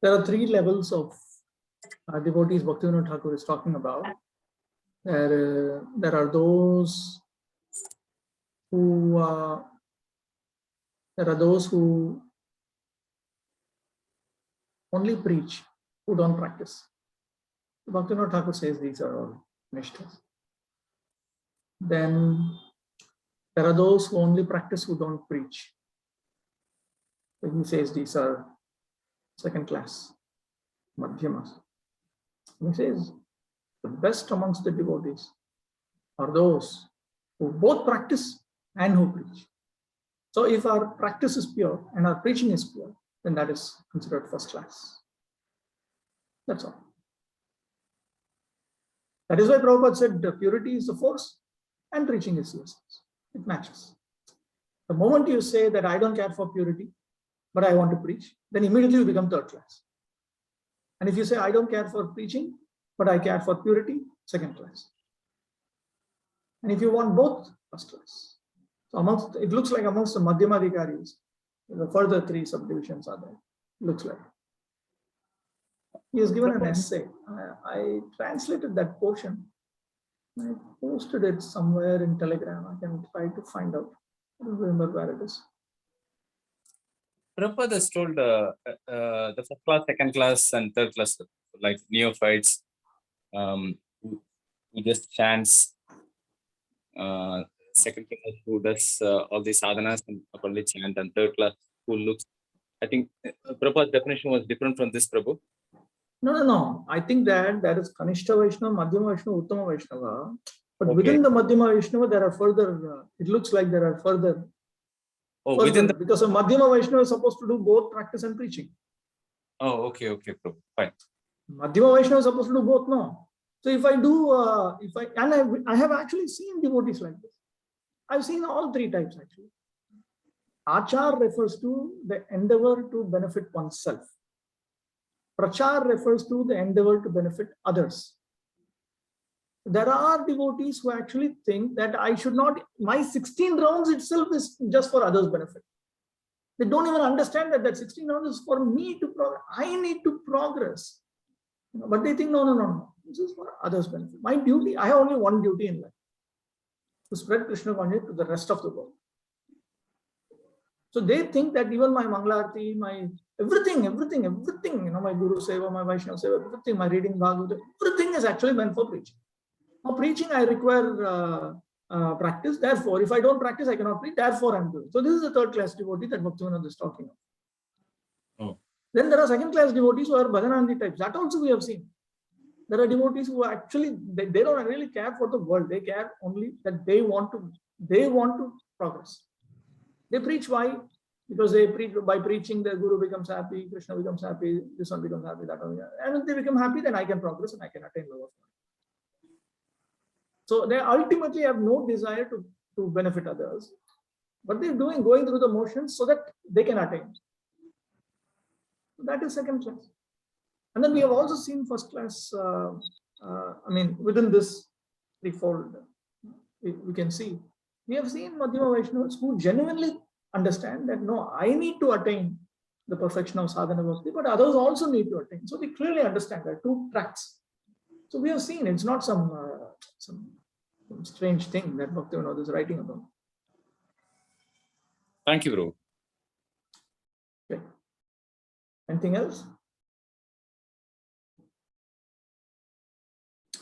there are three levels of devotees Bhaktivinoda Thakur is talking about. There are those who only preach, who don't practice. Bhaktivinoda Thakur says these are all nishtas. Then there are those who only practice, who don't preach. So he says these are second class, madhyamas. He says the best amongst the devotees are those who both practice and who preach. So if our practice is pure and our preaching is pure, then that is considered first class. That's all. That is why Prabhupada said purity is the force and preaching is the essence. It matches. The moment you say that I don't care for purity, but I want to preach, then immediately you become third class. And if you say I don't care for preaching, but I care for purity, second class. And if you want both, first class. So it looks like amongst the Madhyamadhikaris, the further three subdivisions are there. Looks like. He has given an essay. I translated that portion. I posted it somewhere in Telegram. I can try to find out. I don't remember where it is. Prabhupada has told the first class, second class, and third class, like neophytes, who just chants. Second class who does all these sadhanas and only chant, and third class who looks. I think Prabhupada's definition was different from this, Prabhu. No. I think that there is Kanishta Vaishnava, Madhyama Vaishnava, Uttama Vaishnava. But okay, within the Madhyama Vaishnava, there are further, it looks like there are further. Within because a Madhyama Vaishnava is supposed to do both practice and preaching. Oh, okay, Prabhu. Fine. Madhyama Vaishnava is supposed to do both, no? So if I do, I have actually seen devotees like this. I've seen all three types actually. Achar refers to the endeavor to benefit oneself. Prachar refers to the endeavor to benefit others. There are devotees who actually think that I should not, my 16 rounds itself is just for others' benefit. They don't even understand that 16 rounds is for me to progress. I need to progress. But they think, no. This is for others' benefit. My duty, I have only one duty in life. To spread Krishna consciousness to the rest of the world. So they think that even my Mangalarti, my everything, my Guru Seva, my Vaishnava Seva, everything, my reading Bhagavad, everything is actually meant for preaching. For preaching, I require practice. Therefore, if I don't practice, I cannot preach. Therefore, I'm doing. So this is the third class devotee that Bhaktivinoda is talking of. Oh. Then there are second class devotees who are Bhajanandi types. That also we have seen. There are devotees who actually, they don't really care for the world. They care only that they want to progress. They preach why? Because they preach, by preaching, the Guru becomes happy, Krishna becomes happy, this one becomes happy, that one. And if they become happy, then I can progress and I can attain lower. So they ultimately have no desire to benefit others, but they're going through the motions so that they can attain. So that is second class. And then we have also seen first class, within this threefold, we can see, we have seen Madhyama Vaishnavas who genuinely understand that no, I need to attain the perfection of sadhana bhakti, but others also need to attain. So they clearly understand there are two tracks. So we have seen it's not some strange thing that Bhaktivinoda is writing about. Thank you, Prabhu. Okay. Anything else?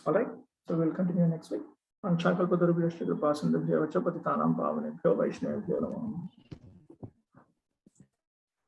All right. So we'll continue next week. Anchakalpatarubhyashcha kripasinubhyo vacha patitanam pavanebhyo vaishnavebhyo namo.